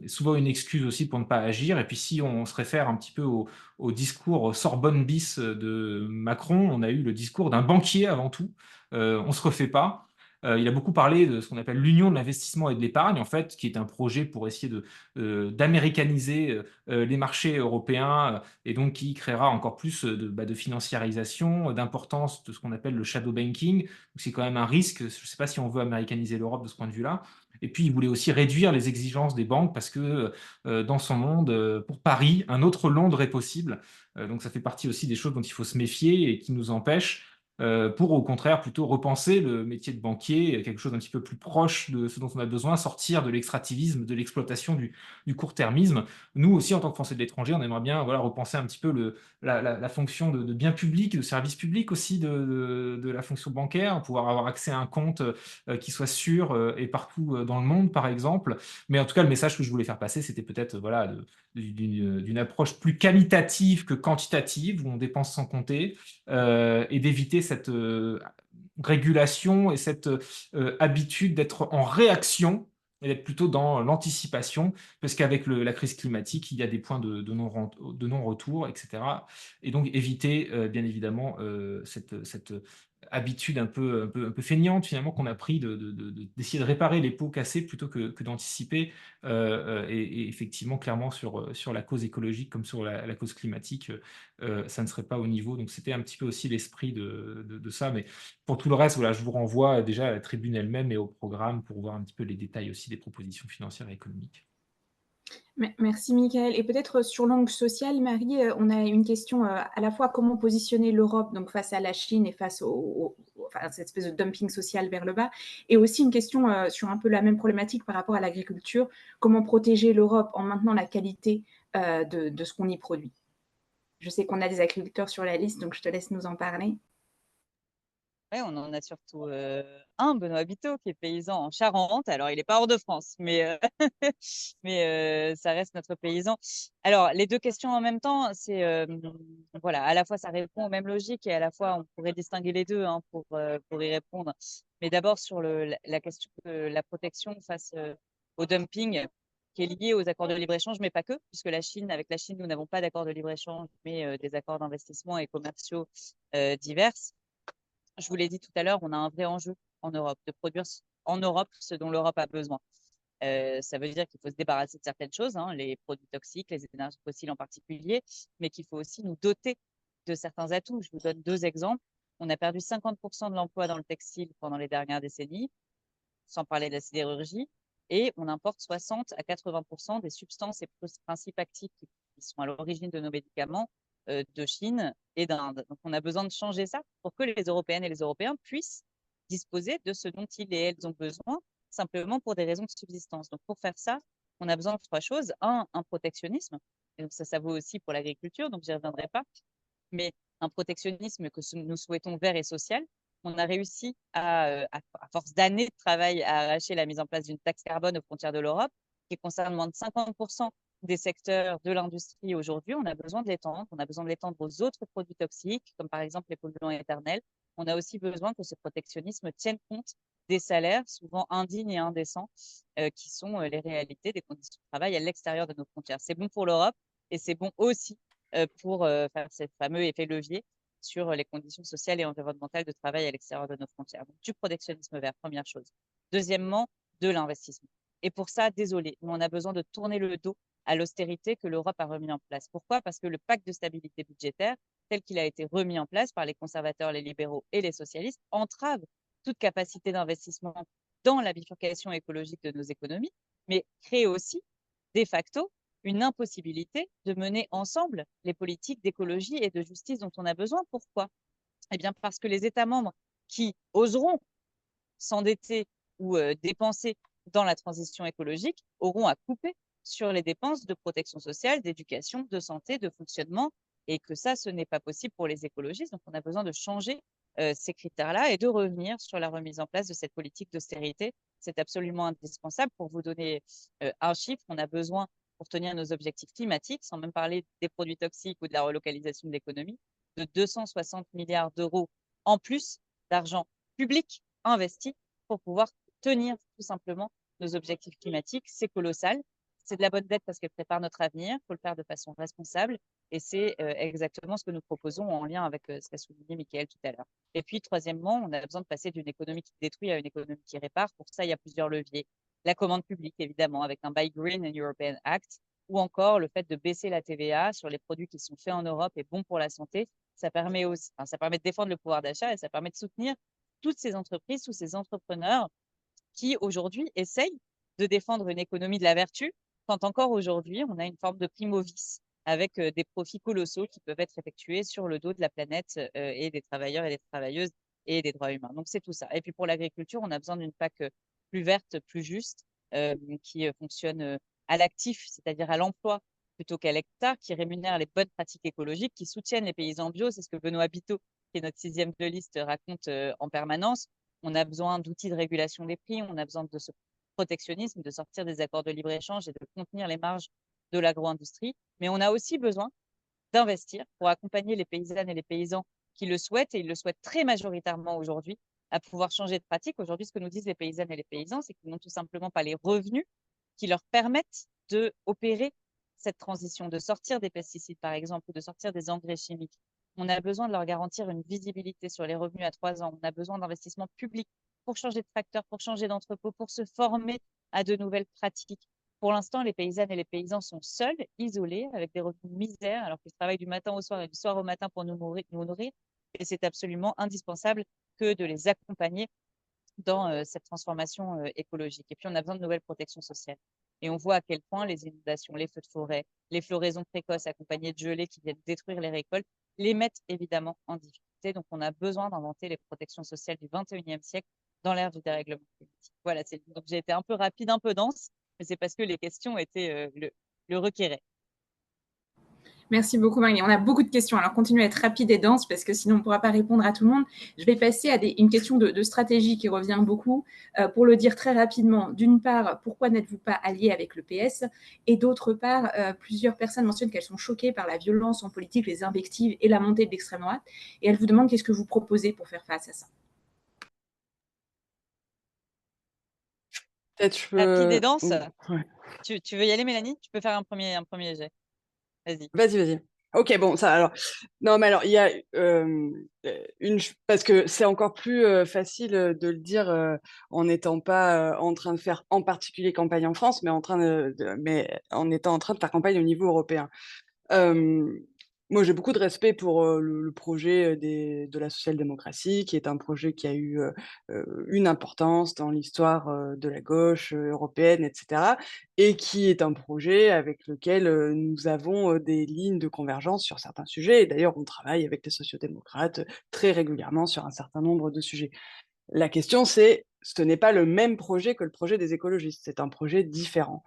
Speaker 2: souvent une excuse aussi pour ne pas agir. Et puis si on se réfère un petit peu au discours Sorbonne bis de Macron, on a eu le discours d'un banquier avant tout. On ne se refait pas. Il a beaucoup parlé de ce qu'on appelle l'union de l'investissement et de l'épargne, en fait, qui est un projet pour essayer d'américaniser les marchés européens et donc qui créera encore plus de financiarisation, d'importance de ce qu'on appelle le shadow banking. C'est quand même un risque. Je ne sais pas si on veut américaniser l'Europe de ce point de vue-là. Et puis, il voulait aussi réduire les exigences des banques parce que dans son monde, pour Paris, un autre Londres est possible. Donc, ça fait partie aussi des choses dont il faut se méfier et qui nous empêchent pour au contraire plutôt repenser le métier de banquier, quelque chose d'un petit peu plus proche de ce dont on a besoin, sortir de l'extractivisme, de l'exploitation du court-termisme. Nous aussi, en tant que Français de l'étranger, on aimerait bien voilà, repenser un petit peu la fonction de bien public, de service public aussi de la fonction bancaire, pouvoir avoir accès à un compte qui soit sûr et partout dans le monde, par exemple. Mais en tout cas, le message que je voulais faire passer, c'était peut-être voilà, d'une approche plus qualitative que quantitative, où on dépense sans compter, et d'éviter cette régulation et cette habitude d'être en réaction et d'être plutôt dans l'anticipation, parce qu'avec la crise climatique, il y a des points de non-retour, etc. Et donc éviter, bien évidemment, cette habitude un peu feignante finalement qu'on a pris d'essayer de réparer les pots cassés plutôt que d'anticiper et effectivement clairement sur la cause écologique comme sur la cause climatique, ça ne serait pas au niveau. Donc c'était un petit peu aussi l'esprit de ça. Mais pour tout le reste, voilà, je vous renvoie déjà à la tribune elle-même et au programme pour voir un petit peu les détails aussi des propositions financières et économiques.
Speaker 5: Merci Mickaël. Et peut-être sur l'angle social, Marie, on a une question à la fois comment positionner l'Europe donc face à la Chine et face à cette espèce de dumping social vers le bas, et aussi une question sur un peu la même problématique par rapport à l'agriculture, comment protéger l'Europe en maintenant la qualité de ce qu'on y produit. Je sais qu'on a des agriculteurs sur la liste, donc je te laisse nous en parler.
Speaker 3: Ouais, on en a surtout un, Benoît Biteau, qui est paysan en Charente. Alors, il n'est pas hors de France, mais, mais ça reste notre paysan. Alors, les deux questions en même temps, c'est voilà, à la fois ça répond aux mêmes logiques et à la fois on pourrait distinguer les deux hein, pour y répondre. Mais d'abord sur la question de la protection face au dumping qui est lié aux accords de libre-échange, mais pas que, puisque avec la Chine, nous n'avons pas d'accord de libre-échange, mais des accords d'investissement et commerciaux divers. Je vous l'ai dit tout à l'heure, on a un vrai enjeu en Europe, de produire en Europe ce dont l'Europe a besoin. Ça veut dire qu'il faut se débarrasser de certaines choses, hein, les produits toxiques, les énergies fossiles en particulier, mais qu'il faut aussi nous doter de certains atouts. Je vous donne deux exemples. On a perdu 50% de l'emploi dans le textile pendant les dernières décennies, sans parler de la sidérurgie, et on importe 60 à 80% des substances et principes actifs qui sont à l'origine de nos médicaments de Chine et d'Inde. Donc, on a besoin de changer ça pour que les Européennes et les Européens puissent disposer de ce dont ils et elles ont besoin, simplement pour des raisons de subsistance. Donc, pour faire ça, on a besoin de trois choses. Un protectionnisme. Et donc, ça vaut aussi pour l'agriculture, donc j'y reviendrai pas. Mais un protectionnisme que nous souhaitons vert et social. On a réussi à force d'années de travail, à arracher la mise en place d'une taxe carbone aux frontières de l'Europe, qui concerne moins de 50% des secteurs de l'industrie aujourd'hui. On a besoin de l'étendre. On a besoin de l'étendre aux autres produits toxiques, comme par exemple les polluants éternels. On a aussi besoin que ce protectionnisme tienne compte des salaires souvent indignes et indécents, qui sont les réalités des conditions de travail à l'extérieur de nos frontières. C'est bon pour l'Europe et c'est bon aussi pour faire ce fameux effet levier sur les conditions sociales et environnementales de travail à l'extérieur de nos frontières. Donc, du protectionnisme vert, première chose. Deuxièmement, de l'investissement. Et pour ça, désolé, mais on a besoin de tourner le dos à l'austérité que l'Europe a remis en place. Pourquoi? Parce que le pacte de stabilité budgétaire, tel qu'il a été remis en place par les conservateurs, les libéraux et les socialistes, entrave toute capacité d'investissement dans la bifurcation écologique de nos économies, mais crée aussi, de facto, une impossibilité de mener ensemble les politiques d'écologie et de justice dont on a besoin. Pourquoi? Eh bien, parce que les États membres qui oseront s'endetter ou dépenser dans la transition écologique auront à couper sur les dépenses de protection sociale, d'éducation, de santé, de fonctionnement, et que ça, ce n'est pas possible pour les écologistes. Donc, on a besoin de changer ces critères-là et de revenir sur la remise en place de cette politique d'austérité. C'est absolument indispensable. Pour vous donner un chiffre, on a besoin, pour tenir nos objectifs climatiques, sans même parler des produits toxiques ou de la relocalisation de l'économie, de 260 milliards d'euros en plus d'argent public investi pour pouvoir tenir tout simplement nos objectifs climatiques. C'est colossal. C'est de la bonne dette parce qu'elle prépare notre avenir. Il faut le faire de façon responsable. Et c'est exactement ce que nous proposons en lien avec ce qu'a souligné Mickaël tout à l'heure. Et puis, troisièmement, on a besoin de passer d'une économie qui détruit à une économie qui répare. Pour ça, il y a plusieurs leviers. La commande publique, évidemment, avec un Buy Green and European Act, ou encore le fait de baisser la TVA sur les produits qui sont faits en Europe et bons pour la santé. Ça permet aussi, ça permet de défendre le pouvoir d'achat et ça permet de soutenir toutes ces entreprises, tous ces entrepreneurs qui aujourd'hui essayent de défendre une économie de la vertu, quand encore aujourd'hui on a une forme de primo-vice avec des profits colossaux qui peuvent être effectués sur le dos de la planète et des travailleurs et des travailleuses et des droits humains. Donc c'est tout ça. Et puis pour l'agriculture, on a besoin d'une PAC plus verte, plus juste, qui fonctionne à l'actif, c'est-à-dire à l'emploi plutôt qu'à l'hectare, qui rémunère les bonnes pratiques écologiques, qui soutiennent les paysans bio. C'est ce que Benoît Biteau, qui est notre 6e de liste, raconte en permanence. On a besoin d'outils de régulation des prix, on a besoin de ce protectionnisme, de sortir des accords de libre-échange et de contenir les marges de l'agro-industrie. Mais on a aussi besoin d'investir pour accompagner les paysannes et les paysans qui le souhaitent, et ils le souhaitent très majoritairement aujourd'hui, à pouvoir changer de pratique. Aujourd'hui, ce que nous disent les paysannes et les paysans, c'est qu'ils n'ont tout simplement pas les revenus qui leur permettent d'opérer cette transition, de sortir des pesticides, par exemple, ou de sortir des engrais chimiques. On a besoin de leur garantir une visibilité sur les revenus à 3 ans. On a besoin d'investissements publics pour changer de tracteur, pour changer d'entrepôt, pour se former à de nouvelles pratiques. Pour l'instant, les paysannes et les paysans sont seuls, isolés, avec des revenus de misère, alors qu'ils travaillent du matin au soir et du soir au matin pour nous nourrir. Et c'est absolument indispensable que de les accompagner dans cette transformation écologique. Et puis, on a besoin de nouvelles protections sociales. Et on voit à quel point les inondations, les feux de forêt, les floraisons précoces accompagnées de gelées qui viennent détruire les récoltes, les mettent évidemment en difficulté. Donc, on a besoin d'inventer les protections sociales du 21e siècle dans l'ère du dérèglement climatique. Voilà, donc j'ai été un peu rapide, un peu dense, mais c'est parce que les questions étaient, le requéraient.
Speaker 5: Merci beaucoup, Marie. On a beaucoup de questions. Alors, continuez à être rapide et dense parce que sinon, on ne pourra pas répondre à tout le monde. Je vais passer à une question de stratégie qui revient beaucoup. Pour le dire très rapidement, d'une part, pourquoi n'êtes-vous pas allié avec le PS? Et d'autre part, plusieurs personnes mentionnent qu'elles sont choquées par la violence en politique, les invectives et la montée de l'extrême droite. Et elles vous demandent qu'est-ce que vous proposez pour faire face à ça.
Speaker 4: Peut-être je
Speaker 3: Rapide et
Speaker 4: peux...
Speaker 3: dense.
Speaker 4: Ouais.
Speaker 3: Tu veux y aller, Mélanie? Tu peux faire un premier jet. Vas-y.
Speaker 4: Vas-y. Ok, bon, ça, alors... Non, mais alors, il y a parce que c'est encore plus facile de le dire en n'étant pas en train de faire en particulier campagne en France, mais mais en étant en train de faire campagne au niveau européen. Moi, j'ai beaucoup de respect pour le projet de la social-démocratie, qui est un projet qui a eu une importance dans l'histoire de la gauche européenne, etc. Et qui est un projet avec lequel nous avons des lignes de convergence sur certains sujets. Et d'ailleurs, on travaille avec les sociodémocrates très régulièrement sur un certain nombre de sujets. La question, ce n'est pas le même projet que le projet des écologistes, c'est un projet différent.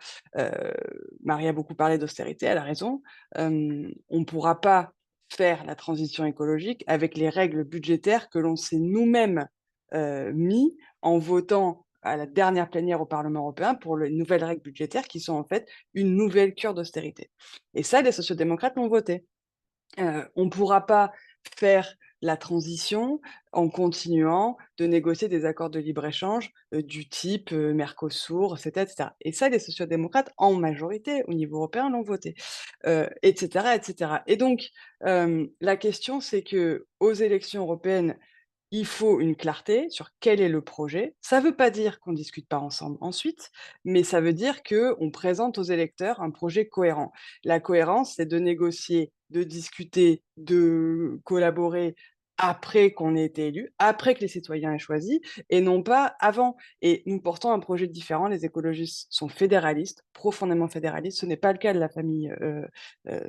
Speaker 4: Marie a beaucoup parlé d'austérité, elle a raison. On ne pourra pas faire la transition écologique avec les règles budgétaires que l'on s'est nous-mêmes mis en votant à la dernière plénière au Parlement européen pour les nouvelles règles budgétaires qui sont en fait une nouvelle cure d'austérité. Et ça, les sociodémocrates l'ont voté. On ne pourra pas faire la transition en continuant de négocier des accords de libre-échange du type Mercosur, etc. Et ça, les sociodémocrates, en majorité, au niveau européen, l'ont voté, etc., etc. Et donc, la question, c'est que aux élections européennes, il faut une clarté sur quel est le projet. Ça ne veut pas dire qu'on ne discute pas ensemble ensuite, mais ça veut dire qu'on présente aux électeurs un projet cohérent. La cohérence, c'est de négocier, de discuter, de collaborer après qu'on ait été élu, après que les citoyens aient choisi, et non pas avant. Et nous portons un projet différent. Les écologistes sont fédéralistes, profondément fédéralistes. Ce n'est pas le cas de la famille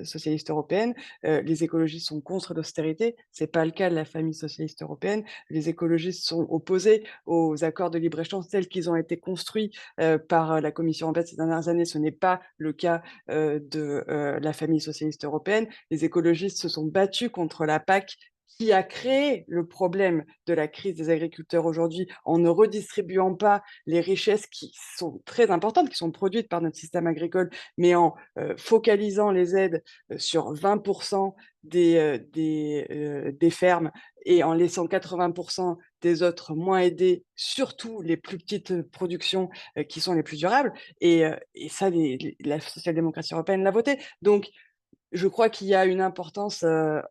Speaker 4: socialiste européenne. Les écologistes sont contre l'austérité. Ce n'est pas le cas de la famille socialiste européenne. Les écologistes sont opposés aux accords de libre-échange tels qu'ils ont été construits par la Commission européenne ces dernières années. Ce n'est pas le cas de la famille socialiste européenne. Les écologistes se sont battus contre la PAC qui a créé le problème de la crise des agriculteurs aujourd'hui en ne redistribuant pas les richesses qui sont très importantes, qui sont produites par notre système agricole, mais en focalisant les aides sur 20% des fermes et en laissant 80% des autres moins aidés, surtout les plus petites productions qui sont les plus durables. Et ça, la social-démocratie européenne l'a voté. Donc, je crois qu'il y a une importance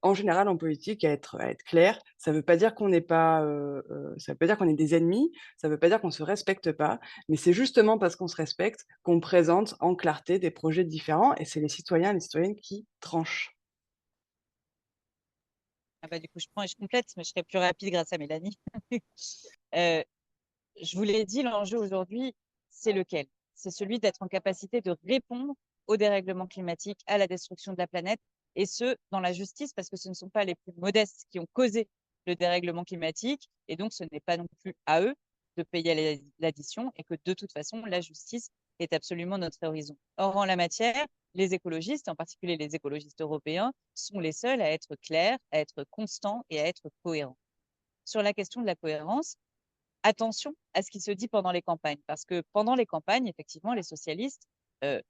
Speaker 4: en général en politique à être clair. Ça ne veut pas dire qu'on n'est pas, ça veut pas dire qu'on est des ennemis, ça ne veut pas dire qu'on ne se respecte pas, mais c'est justement parce qu'on se respecte qu'on présente en clarté des projets différents et c'est les citoyens et les citoyennes qui tranchent.
Speaker 3: Ah bah, du coup, je prends et je complète, mais je serai plus rapide grâce à Mélanie. Je vous l'ai dit, l'enjeu aujourd'hui, c'est lequel? C'est celui d'être en capacité de répondre au dérèglement climatique, à la destruction de la planète, et ce, dans la justice, parce que ce ne sont pas les plus modestes qui ont causé le dérèglement climatique, et donc ce n'est pas non plus à eux de payer l'addition, et que de toute façon, la justice est absolument notre horizon. Or, en la matière, les écologistes, en particulier les écologistes européens, sont les seuls à être clairs, à être constants et à être cohérents. Sur la question de la cohérence, attention à ce qui se dit pendant les campagnes, parce que pendant les campagnes, effectivement, les socialistes euh,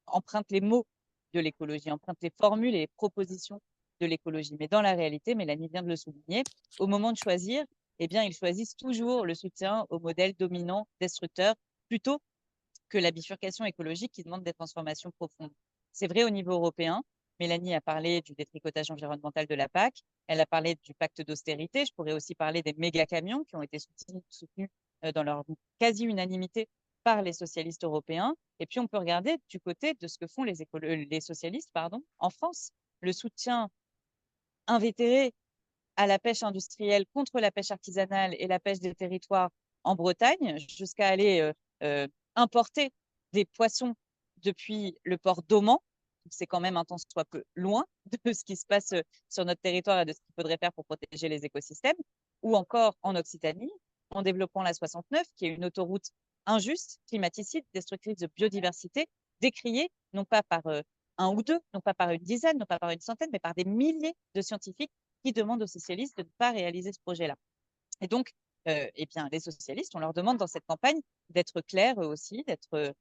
Speaker 3: empruntent les mots de l'écologie, empruntent les formules et les propositions de l'écologie. Mais dans la réalité, Mélanie vient de le souligner, au moment de choisir, eh bien, ils choisissent toujours le soutien au modèle dominant destructeur plutôt que la bifurcation écologique qui demande des transformations profondes. C'est vrai au niveau européen. Mélanie a parlé du détricotage environnemental de la PAC. Elle a parlé du pacte d'austérité. Je pourrais aussi parler des méga-camions qui ont été soutenus dans leur quasi-unanimité par les socialistes européens. Et puis, on peut regarder du côté de ce que font les socialistes en France. Le soutien invétéré à la pêche industrielle contre la pêche artisanale et la pêche des territoires en Bretagne, jusqu'à aller importer des poissons depuis le port d'Oman. C'est quand même un tant soit peu loin de ce qui se passe sur notre territoire et de ce qu'il faudrait faire pour protéger les écosystèmes. Ou encore en Occitanie, en développant la 69, qui est une autoroute injuste, climaticide, destructrice de biodiversité, décriée non pas par un ou deux, non pas par une dizaine, non pas par une centaine, mais par des milliers de scientifiques qui demandent aux socialistes de ne pas réaliser ce projet-là. Et donc, eh bien, les socialistes, on leur demande dans cette campagne d'être clairs eux aussi, d'être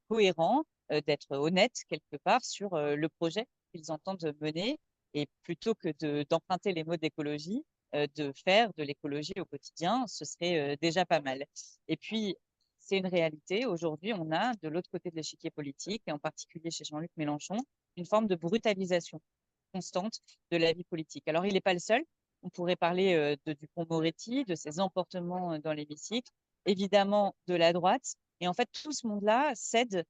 Speaker 3: cohérents, d'être honnêtes quelque part sur le projet qu'ils entendent mener. Et plutôt que d'emprunter les mots d'écologie, de faire de l'écologie au quotidien, ce serait déjà pas mal. Et puis, c'est une réalité. Aujourd'hui, on a de l'autre côté de l'échiquier politique, et en particulier chez Jean-Luc Mélenchon, une forme de brutalisation constante de la vie politique. Alors, il n'est pas le seul. On pourrait parler de Dupond-Moretti, de ses emportements dans l'hémicycle, évidemment de la droite. Et en fait, tout ce monde-là cède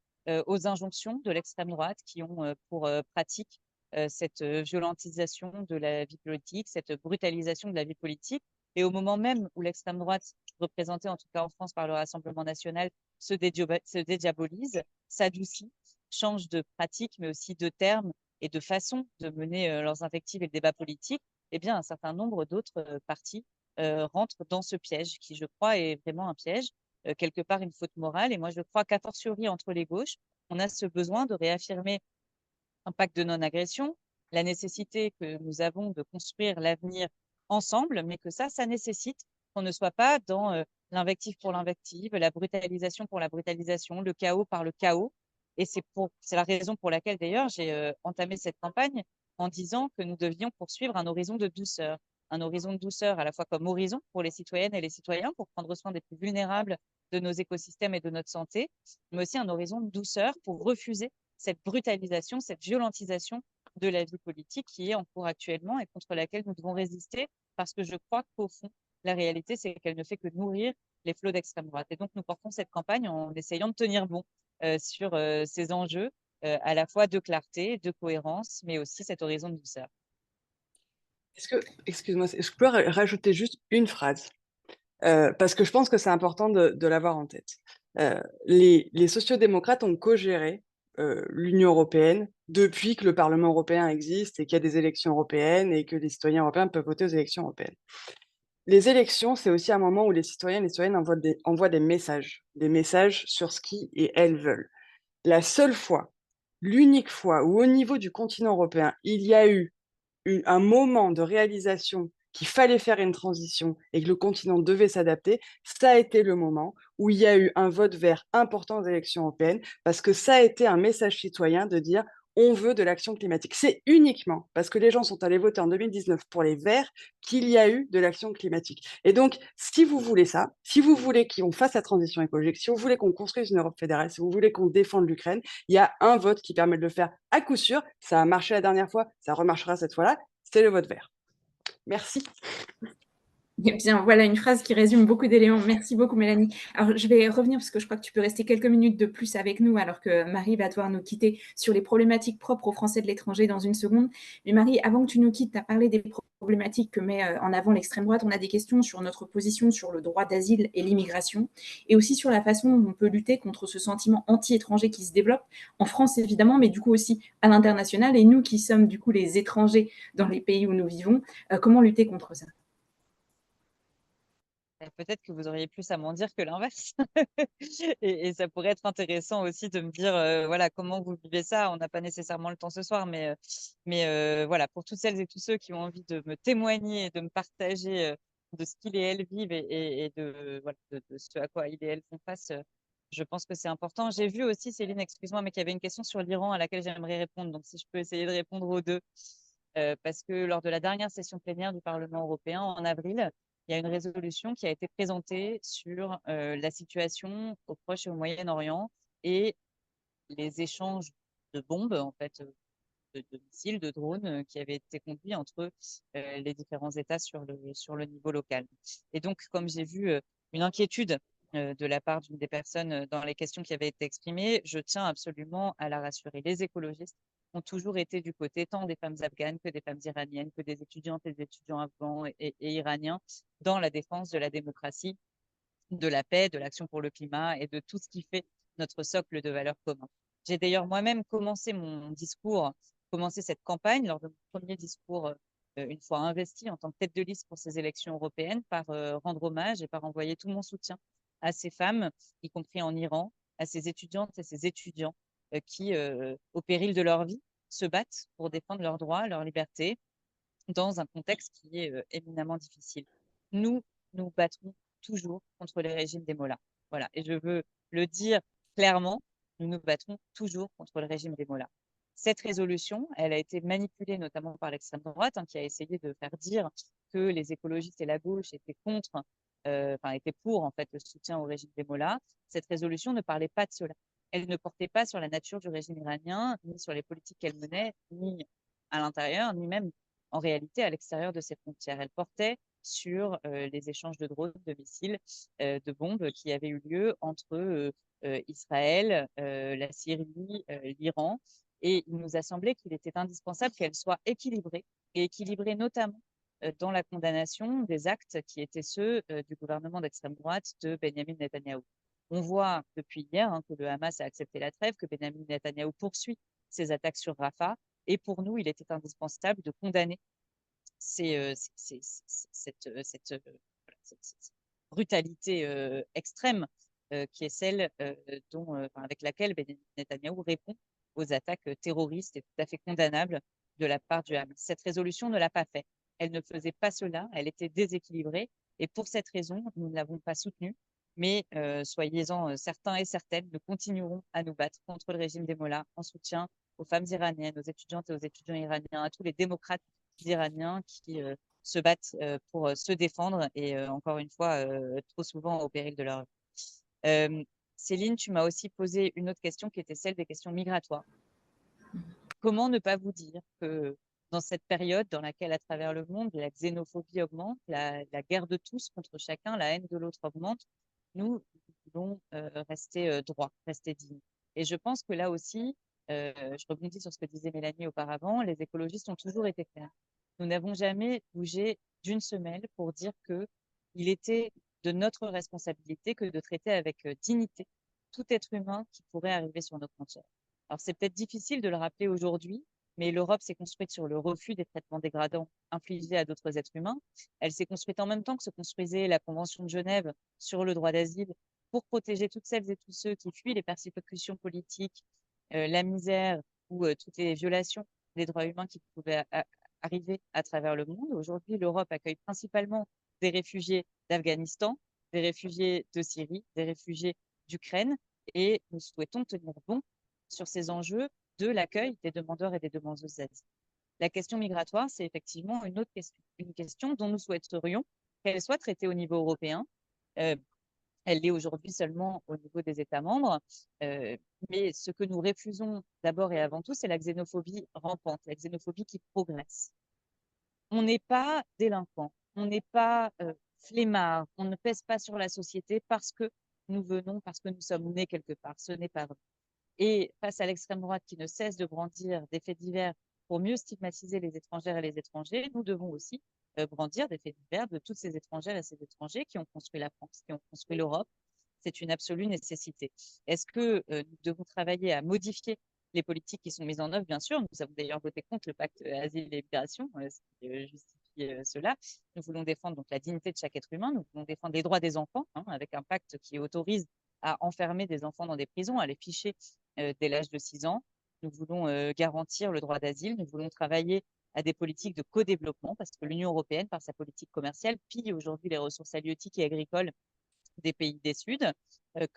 Speaker 3: aux injonctions de l'extrême droite qui ont pour pratique cette violentisation de la vie politique, cette brutalisation de la vie politique. Et au moment même où l'extrême droite, représentée en tout cas en France par le Rassemblement national, se dédiabolise, s'adoucit, change de pratique, mais aussi de termes et de façon de mener leurs invectives et le débat politique, eh bien, un certain nombre d'autres partis rentrent dans ce piège qui, je crois, est vraiment un piège, quelque part une faute morale. Et moi, je crois qu'a fortiori entre les gauches, on a ce besoin de réaffirmer un pacte de non-agression, la nécessité que nous avons de construire l'avenir ensemble, mais que ça nécessite qu'on ne soit pas dans l'invective pour l'invective, la brutalisation pour la brutalisation, le chaos par le chaos. Et c'est la raison pour laquelle, d'ailleurs, j'ai entamé cette campagne en disant que nous devions poursuivre un horizon de douceur. Un horizon de douceur à la fois comme horizon pour les citoyennes et les citoyens, pour prendre soin des plus vulnérables de nos écosystèmes et de notre santé, mais aussi un horizon de douceur pour refuser cette brutalisation, cette violentisation de la vie politique qui est en cours actuellement et contre laquelle nous devons résister parce que je crois qu'au fond, la réalité, c'est qu'elle ne fait que nourrir les flots d'extrême droite. Et donc, nous portons cette campagne en essayant de tenir bon sur ces enjeux à la fois de clarté, de cohérence, mais aussi cet horizon de douceur.
Speaker 4: Excuse-moi, est-ce que je peux rajouter juste une phrase parce que je pense que c'est important de l'avoir en tête. Les sociodémocrates ont co-géré l'Union européenne depuis que le Parlement européen existe et qu'il y a des élections européennes et que les citoyens européens peuvent voter aux élections européennes. Les élections, c'est aussi un moment où les citoyens et les citoyennes envoient des messages sur ce qu'ils et elles veulent. La seule fois, l'unique fois où au niveau du continent européen, il y a eu un moment de réalisation qu'il fallait faire une transition et que le continent devait s'adapter, ça a été le moment où il y a eu un vote vert important aux élections européennes, parce que ça a été un message citoyen de dire on veut de l'action climatique. C'est uniquement parce que les gens sont allés voter en 2019 pour les verts qu'il y a eu de l'action climatique. Et donc, si vous voulez ça, si vous voulez qu'on fasse la transition écologique, si vous voulez qu'on construise une Europe fédérale, si vous voulez qu'on défende l'Ukraine, il y a un vote qui permet de le faire à coup sûr. Ça a marché la dernière fois, ça remarchera cette fois-là, c'est le vote vert. Merci.
Speaker 5: Eh bien, voilà une phrase qui résume beaucoup d'éléments. Merci beaucoup, Mélanie. Alors, je vais revenir parce que je crois que tu peux rester quelques minutes de plus avec nous alors que Marie va devoir nous quitter sur les problématiques propres aux Français de l'étranger dans une seconde. Mais Marie, avant que tu nous quittes, tu as parlé des problématiques que met en avant l'extrême droite. On a des questions sur notre position sur le droit d'asile et l'immigration et aussi sur la façon dont on peut lutter contre ce sentiment anti-étranger qui se développe en France, évidemment, mais du coup aussi à l'international. Et nous qui sommes du coup les étrangers dans les pays où nous vivons, comment lutter contre ça ?
Speaker 3: Peut-être que vous auriez plus à m'en dire que l'inverse. Et ça pourrait être intéressant aussi de me dire, voilà, comment vous vivez ça. On n'a pas nécessairement le temps ce soir, mais voilà, pour toutes celles et tous ceux qui ont envie de me témoigner et de me partager de ce qu'ils et elles vivent et voilà, de ce à quoi ils et elles font face, je pense que c'est important. J'ai vu aussi, Céline, excuse-moi, mais qu'il y avait une question sur l'Iran à laquelle j'aimerais répondre. Donc, si je peux essayer de répondre aux deux. Parce que lors de la dernière session plénière du Parlement européen en avril, il y a une résolution qui a été présentée sur la situation au Proche et au Moyen-Orient et les échanges de bombes, en fait, de missiles, de drones qui avaient été conduits entre les différents États sur le niveau local. Et donc, comme j'ai vu une inquiétude de la part d'une des personnes dans les questions qui avaient été exprimées, je tiens absolument à la rassurer. Les écologistes ont toujours été du côté tant des femmes afghanes que des femmes iraniennes, que des étudiantes et des étudiants afghans et iraniens dans la défense de la démocratie, de la paix, de l'action pour le climat et de tout ce qui fait notre socle de valeurs communs. J'ai d'ailleurs moi-même commencé cette campagne lors de mon premier discours, une fois investi en tant que tête de liste pour ces élections européennes, par rendre hommage et par envoyer tout mon soutien à ces femmes, y compris en Iran, à ces étudiantes et ces étudiants qui, au péril de leur vie, se battent pour défendre leurs droits, leur liberté, dans un contexte qui est éminemment difficile. Nous battrons toujours contre les régimes des mollahs. Voilà. Et je veux le dire clairement, nous nous battrons toujours contre le régime des mollahs. Cette résolution, elle a été manipulée notamment par l'extrême droite, qui a essayé de faire dire que les écologistes et la gauche étaient contre, étaient pour en fait le soutien au régime des mollahs. Cette résolution ne parlait pas de cela. Elle ne portait pas sur la nature du régime iranien, ni sur les politiques qu'elle menait, ni à l'intérieur, ni même en réalité à l'extérieur de ses frontières. Elle portait sur les échanges de drones, de missiles, de bombes qui avaient eu lieu entre Israël, la Syrie, l'Iran. Et il nous a semblé qu'il était indispensable qu'elle soit équilibrée, et équilibrée notamment dans la condamnation des actes qui étaient ceux du gouvernement d'extrême droite de Benjamin Netanyahou. On voit depuis hier que le Hamas a accepté la trêve, que Benjamin Netanyahou poursuit ses attaques sur Rafah. Et pour nous, il était indispensable de condamner cette brutalité extrême qui est celle avec laquelle Benjamin Netanyahou répond aux attaques terroristes et tout à fait condamnables de la part du Hamas. Cette résolution ne l'a pas fait. Elle ne faisait pas cela, elle était déséquilibrée et pour cette raison, nous ne l'avons pas soutenue. Mais soyez-en certains et certaines, nous continuerons à nous battre contre le régime des mollahs en soutien aux femmes iraniennes, aux étudiantes et aux étudiants iraniens, à tous les démocrates iraniens qui se battent pour se défendre et encore une fois, trop souvent au péril de leur vie. Céline, tu m'as aussi posé une autre question qui était celle des questions migratoires. Comment ne pas vous dire que dans cette période dans laquelle, à travers le monde, la xénophobie augmente, la guerre de tous contre chacun, la haine de l'autre augmente, nous voulons rester droits, rester dignes. Et je pense que là aussi, je rebondis sur ce que disait Mélanie auparavant, les écologistes ont toujours été clairs. Nous n'avons jamais bougé d'une semelle pour dire qu'il était de notre responsabilité que de traiter avec dignité tout être humain qui pourrait arriver sur nos frontières. Alors, c'est peut-être difficile de le rappeler aujourd'hui, mais l'Europe s'est construite sur le refus des traitements dégradants infligés à d'autres êtres humains. Elle s'est construite en même temps que se construisait la Convention de Genève sur le droit d'asile pour protéger toutes celles et tous ceux qui fuient les persécutions politiques, la misère ou toutes les violations des droits humains qui pouvaient arriver à travers le monde. Aujourd'hui, l'Europe accueille principalement des réfugiés d'Afghanistan, des réfugiés de Syrie, des réfugiés d'Ukraine, et nous souhaitons tenir bon sur ces enjeux de l'accueil des demandeurs et des demandeuses d'asile. La question migratoire, c'est effectivement une autre question, une question dont nous souhaiterions qu'elle soit traitée au niveau européen. Elle l'est aujourd'hui seulement au niveau des États membres, mais ce que nous refusons d'abord et avant tout, c'est la xénophobie rampante, la xénophobie qui progresse. On n'est pas délinquant, on n'est pas flemmard, on ne pèse pas sur la société parce que nous venons, parce que nous sommes nés quelque part. Ce n'est pas vrai. Et face à l'extrême droite qui ne cesse de brandir des faits divers pour mieux stigmatiser les étrangères et les étrangers, nous devons aussi brandir des faits divers de toutes ces étrangères et ces étrangers qui ont construit la France, qui ont construit l'Europe. C'est une absolue nécessité. Est-ce que nous devons travailler à modifier les politiques qui sont mises en œuvre? Bien sûr, nous avons d'ailleurs voté contre le pacte Asile et Migration, ce qui justifie cela. Nous voulons défendre donc la dignité de chaque être humain, nous voulons défendre les droits des enfants, avec un pacte qui autorise à enfermer des enfants dans des prisons, à les ficher dès l'âge de 6 ans. Nous voulons garantir le droit d'asile, nous voulons travailler à des politiques de co-développement parce que l'Union européenne, par sa politique commerciale, pille aujourd'hui les ressources halieutiques et agricoles des pays des Sud,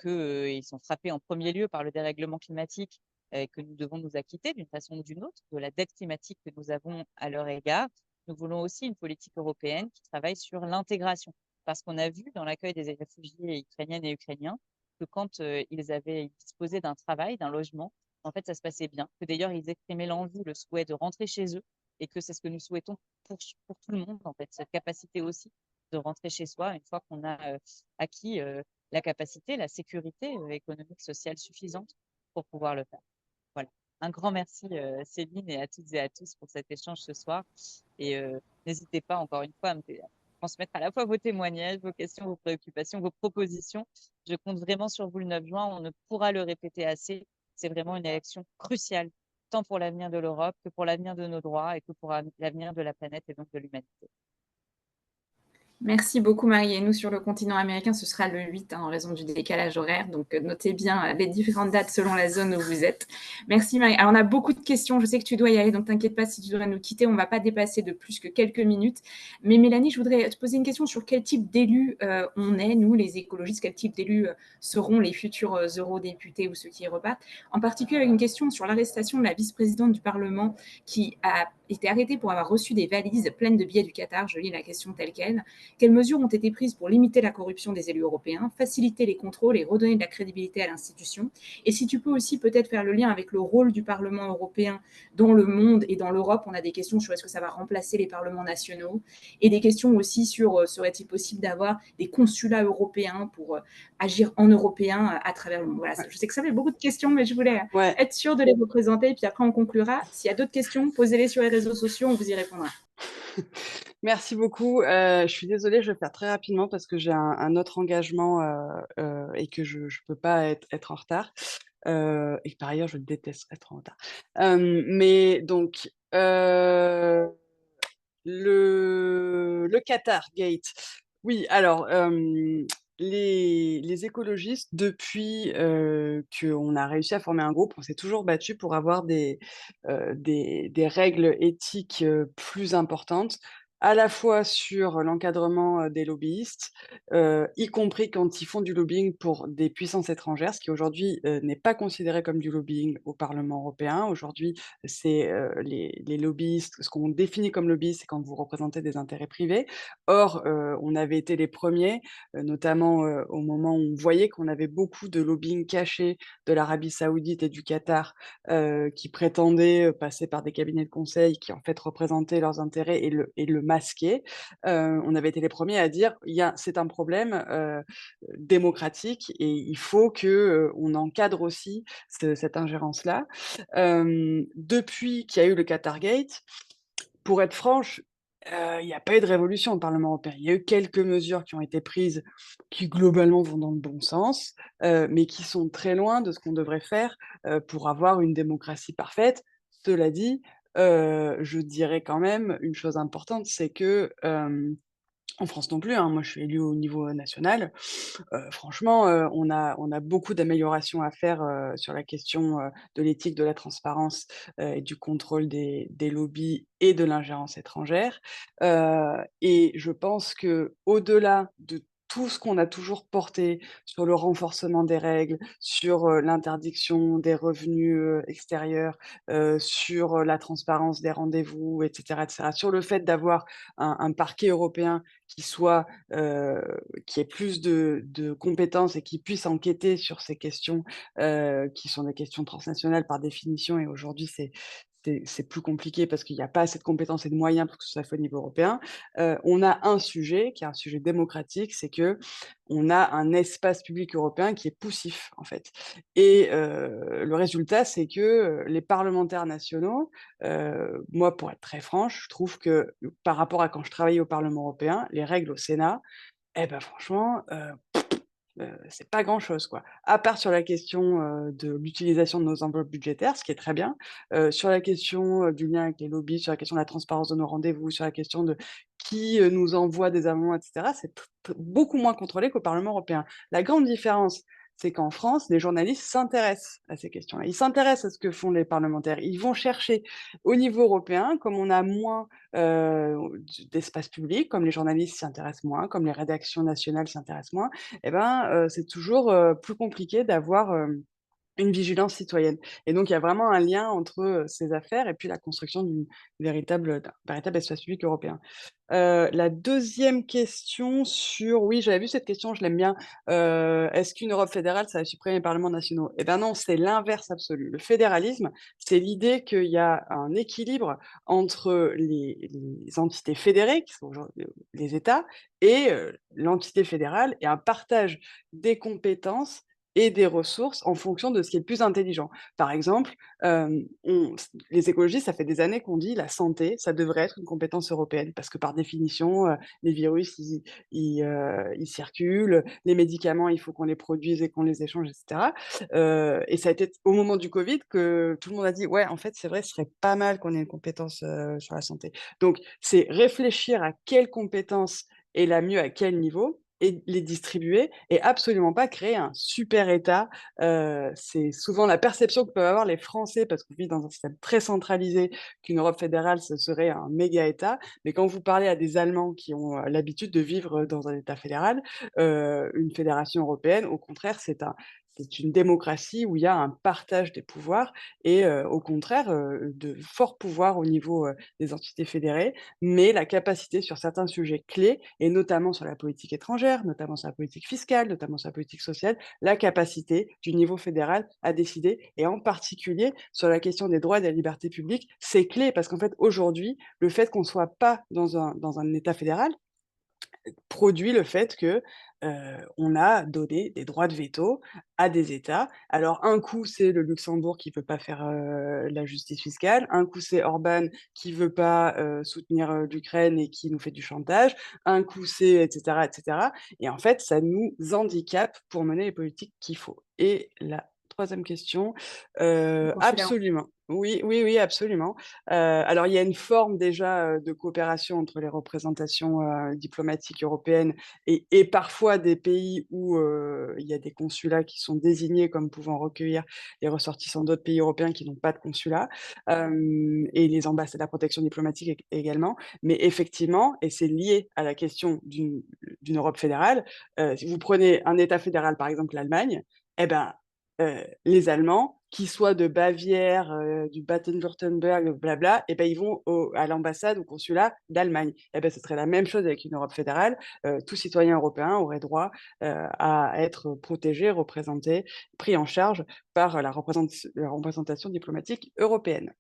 Speaker 3: qu'ils sont frappés en premier lieu par le dérèglement climatique et que nous devons nous acquitter d'une façon ou d'une autre de la dette climatique que nous avons à leur égard. Nous voulons aussi une politique européenne qui travaille sur l'intégration parce qu'on a vu dans l'accueil des réfugiés ukrainiennes et ukrainiens que quand ils avaient disposé d'un travail, d'un logement, en fait, ça se passait bien. Que d'ailleurs, ils exprimaient l'envie, le souhait de rentrer chez eux et que c'est ce que nous souhaitons pour tout le monde, en fait, cette capacité aussi de rentrer chez soi une fois qu'on a acquis la capacité, la sécurité économique, sociale suffisante pour pouvoir le faire. Voilà. Un grand merci Céline et à toutes et à tous pour cet échange ce soir. Et n'hésitez pas encore une fois à me transmettre à la fois vos témoignages, vos questions, vos préoccupations, vos propositions. Je compte vraiment sur vous le 9 juin. On ne pourra le répéter assez. C'est vraiment une élection cruciale, tant pour l'avenir de l'Europe que pour l'avenir de nos droits et que pour l'avenir de la planète et donc de l'humanité.
Speaker 5: Merci beaucoup Marie. Et nous, sur le continent américain, ce sera le 8 en raison du décalage horaire. Donc, notez bien les différentes dates selon la zone où vous êtes. Merci Marie. Alors, on a beaucoup de questions. Je sais que tu dois y aller, donc t'inquiète pas si tu dois nous quitter. On ne va pas dépasser de plus que quelques minutes. Mais Mélanie, je voudrais te poser une question sur quel type d'élus on est, nous, les écologistes, quel type d'élus seront les futurs eurodéputés ou ceux qui y repartent. En particulier, avec une question sur l'arrestation de la vice-présidente du Parlement qui a été arrêtée pour avoir reçu des valises pleines de billets du Qatar. Je lis la question telle quelle. Quelles mesures ont été prises pour limiter la corruption des élus européens, faciliter les contrôles et redonner de la crédibilité à l'institution? Et si tu peux aussi peut-être faire le lien avec le rôle du Parlement européen dans le monde et dans l'Europe, on a des questions sur est-ce que ça va remplacer les parlements nationaux et des questions aussi sur serait-il possible d'avoir des consulats européens pour agir en européen à travers le monde. Voilà, je sais que ça fait beaucoup de questions, mais je voulais être sûre de les représenter. Et puis après, on conclura. S'il y a d'autres questions, posez-les sur les réseaux sociaux, on vous y répondra.
Speaker 4: Merci beaucoup. Je suis désolée, je vais faire très rapidement parce que j'ai un autre engagement et que je ne peux pas être en retard. Et par ailleurs, je déteste être en retard. Mais donc, le Qatar Gate. Oui, alors, les écologistes, depuis qu'on a réussi à former un groupe, on s'est toujours battu pour avoir des règles éthiques plus importantes, à la fois sur l'encadrement des lobbyistes, y compris quand ils font du lobbying pour des puissances étrangères, ce qui aujourd'hui n'est pas considéré comme du lobbying au Parlement européen. Aujourd'hui, c'est les lobbyistes, ce qu'on définit comme lobbyiste, c'est quand vous représentez des intérêts privés. Or, on avait été les premiers, notamment au moment où on voyait qu'on avait beaucoup de lobbying caché de l'Arabie Saoudite et du Qatar, qui prétendaient passer par des cabinets de conseil qui en fait représentaient leurs intérêts et le masquaient. On avait été les premiers à dire c'est un problème démocratique et il faut que on encadre aussi cette ingérence-là. Depuis qu'il y a eu le Qatargate, pour être franche, il n'y a pas eu de révolution au Parlement européen. Il y a eu quelques mesures qui ont été prises qui globalement vont dans le bon sens, mais qui sont très loin de ce qu'on devrait faire, pour avoir une démocratie parfaite. Cela dit, je dirais quand même une chose importante, c'est que, en France non plus, hein, moi je suis élue au niveau national. Franchement, on a beaucoup d'améliorations à faire, sur la question, de l'éthique, de la transparence, et du contrôle des lobbies et de l'ingérence étrangère. Et je pense qu'au-delà de tout ce qu'on a toujours porté sur le renforcement des règles, sur, l'interdiction des revenus, extérieurs, sur, la transparence des rendez-vous et cetera, sur le fait d'avoir un parquet européen qui soit, qui ait plus de compétences et qui puisse enquêter sur ces questions, qui sont des questions transnationales par définition et aujourd'hui c'est plus compliqué parce qu'il y a pas assez de compétences et de moyens pour que ce soit fait au niveau européen. On a un sujet qui est un sujet démocratique, c'est qu'on a un espace public européen qui est poussif, en fait et le résultat, c'est que, les parlementaires nationaux, moi, pour être très franche, je trouve que, par rapport à quand je travaillais au Parlement européen, les règles au Sénat, eh ben franchement, c'est pas grand-chose, quoi. À part sur la question, de l'utilisation de nos enveloppes budgétaires, ce qui est très bien, sur la question, du lien avec les lobbies, sur la question de la transparence de nos rendez-vous, sur la question de qui, nous envoie des amendements et cetera, c'est beaucoup moins contrôlé qu'au Parlement européen. La grande différence, c'est qu'en France, les journalistes s'intéressent à ces questions-là. Ils s'intéressent à ce que font les parlementaires. Ils vont chercher au niveau européen, comme on a moins, d'espace public, comme les journalistes s'y intéressent moins, comme les rédactions nationales s'y intéressent moins, et ben, c'est toujours, plus compliqué d'avoir, une vigilance citoyenne et donc il y a vraiment un lien entre, ces affaires et puis la construction d'un véritable espace public européen. La deuxième question sur oui, j'avais vu cette question, je l'aime bien. Est-ce qu'une Europe fédérale, ça va supprimer les parlements nationaux? Eh ben non, c'est l'inverse absolu. Le fédéralisme, c'est l'idée qu'il y a un équilibre entre les entités fédérées, qui sont aujourd'hui les États, et l'entité fédérale et un partage des compétences et des ressources en fonction de ce qui est le plus intelligent. Par exemple, on les écologistes, ça fait des années qu'on dit: «La santé, ça devrait être une compétence européenne» parce que par définition, les virus, ils circulent, les médicaments, il faut qu'on les produise et qu'on les échange et cetera. Et ça a été au moment du covid que tout le monde a dit: «Ouais, en fait, c'est vrai, ce serait pas mal qu'on ait une compétence, sur la santé». Donc c'est réfléchir à quelles compétences et la mieux à quel niveau, et les distribuer, et absolument pas créer un super État. C'est souvent la perception que peuvent avoir les Français, parce qu'on vit dans un système très centralisé, qu'une Europe fédérale, ce serait un méga État. Mais quand vous parlez à des Allemands qui ont l'habitude de vivre dans un État fédéral, une fédération européenne, au contraire, c'est une démocratie où il y a un partage des pouvoirs et au contraire, de forts pouvoirs au niveau des entités fédérées, mais la capacité sur certains sujets clés, et notamment sur la politique étrangère, notamment sur la politique fiscale, notamment sur la politique sociale, la capacité du niveau fédéral à décider, et en particulier sur la question des droits et des libertés publiques, c'est clé parce qu'en fait, aujourd'hui, le fait qu'on ne soit pas dans un État fédéral produit le fait que, on a donné des droits de veto à des États. Alors un coup, c'est le Luxembourg qui veut pas faire, la justice fiscale, un coup, c'est Orban qui veut pas, soutenir, l'Ukraine et qui nous fait du chantage, un coup, c'est et cetera et cetera, et en fait, ça nous handicape pour mener les politiques qu'il faut. Et la troisième question,
Speaker 5: Le consulat.
Speaker 4: absolument. Oui, oui, oui, absolument. Alors il y a une forme déjà, de coopération entre les représentations, diplomatiques européennes et parfois des pays où, il y a des consulats qui sont désignés comme pouvant recueillir les ressortissants d'autres pays européens qui n'ont pas de consulat, et les ambassades, la protection diplomatique également. Mais effectivement, et c'est lié à la question d'une Europe fédérale, si vous prenez un État fédéral, par exemple l'Allemagne, eh ben, les Allemands, qu'ils soient de Bavière, du Bade-Wurtemberg, blabla, et ben, ils vont à l'ambassade, au consulat d'Allemagne. Et ben, ce serait la même chose avec une Europe fédérale. Tout citoyen européen aurait droit à être protégé, représenté, pris en charge par la représentation diplomatique européenne.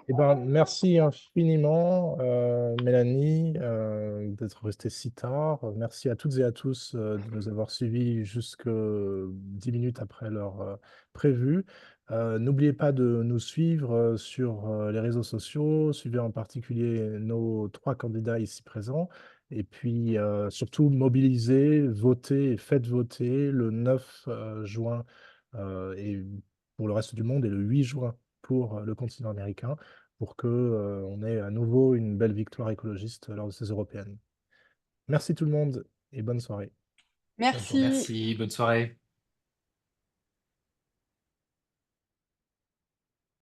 Speaker 1: Eh ben, merci infiniment, Mélanie, d'être restée si tard. Merci à toutes et à tous de nous avoir suivis jusque 10 minutes après l'heure prévue. N'oubliez pas de nous suivre sur les réseaux sociaux. Suivez en particulier nos 3 candidats ici présents. Et puis, surtout, mobilisez, votez et faites voter le 9 juin et pour le reste du monde et le 8 juin pour le continent américain, pour que on ait à nouveau une belle victoire écologiste lors de ces européennes. Merci tout le monde et bonne soirée. Bonne journée.
Speaker 4: Merci.
Speaker 2: Merci, bonne soirée.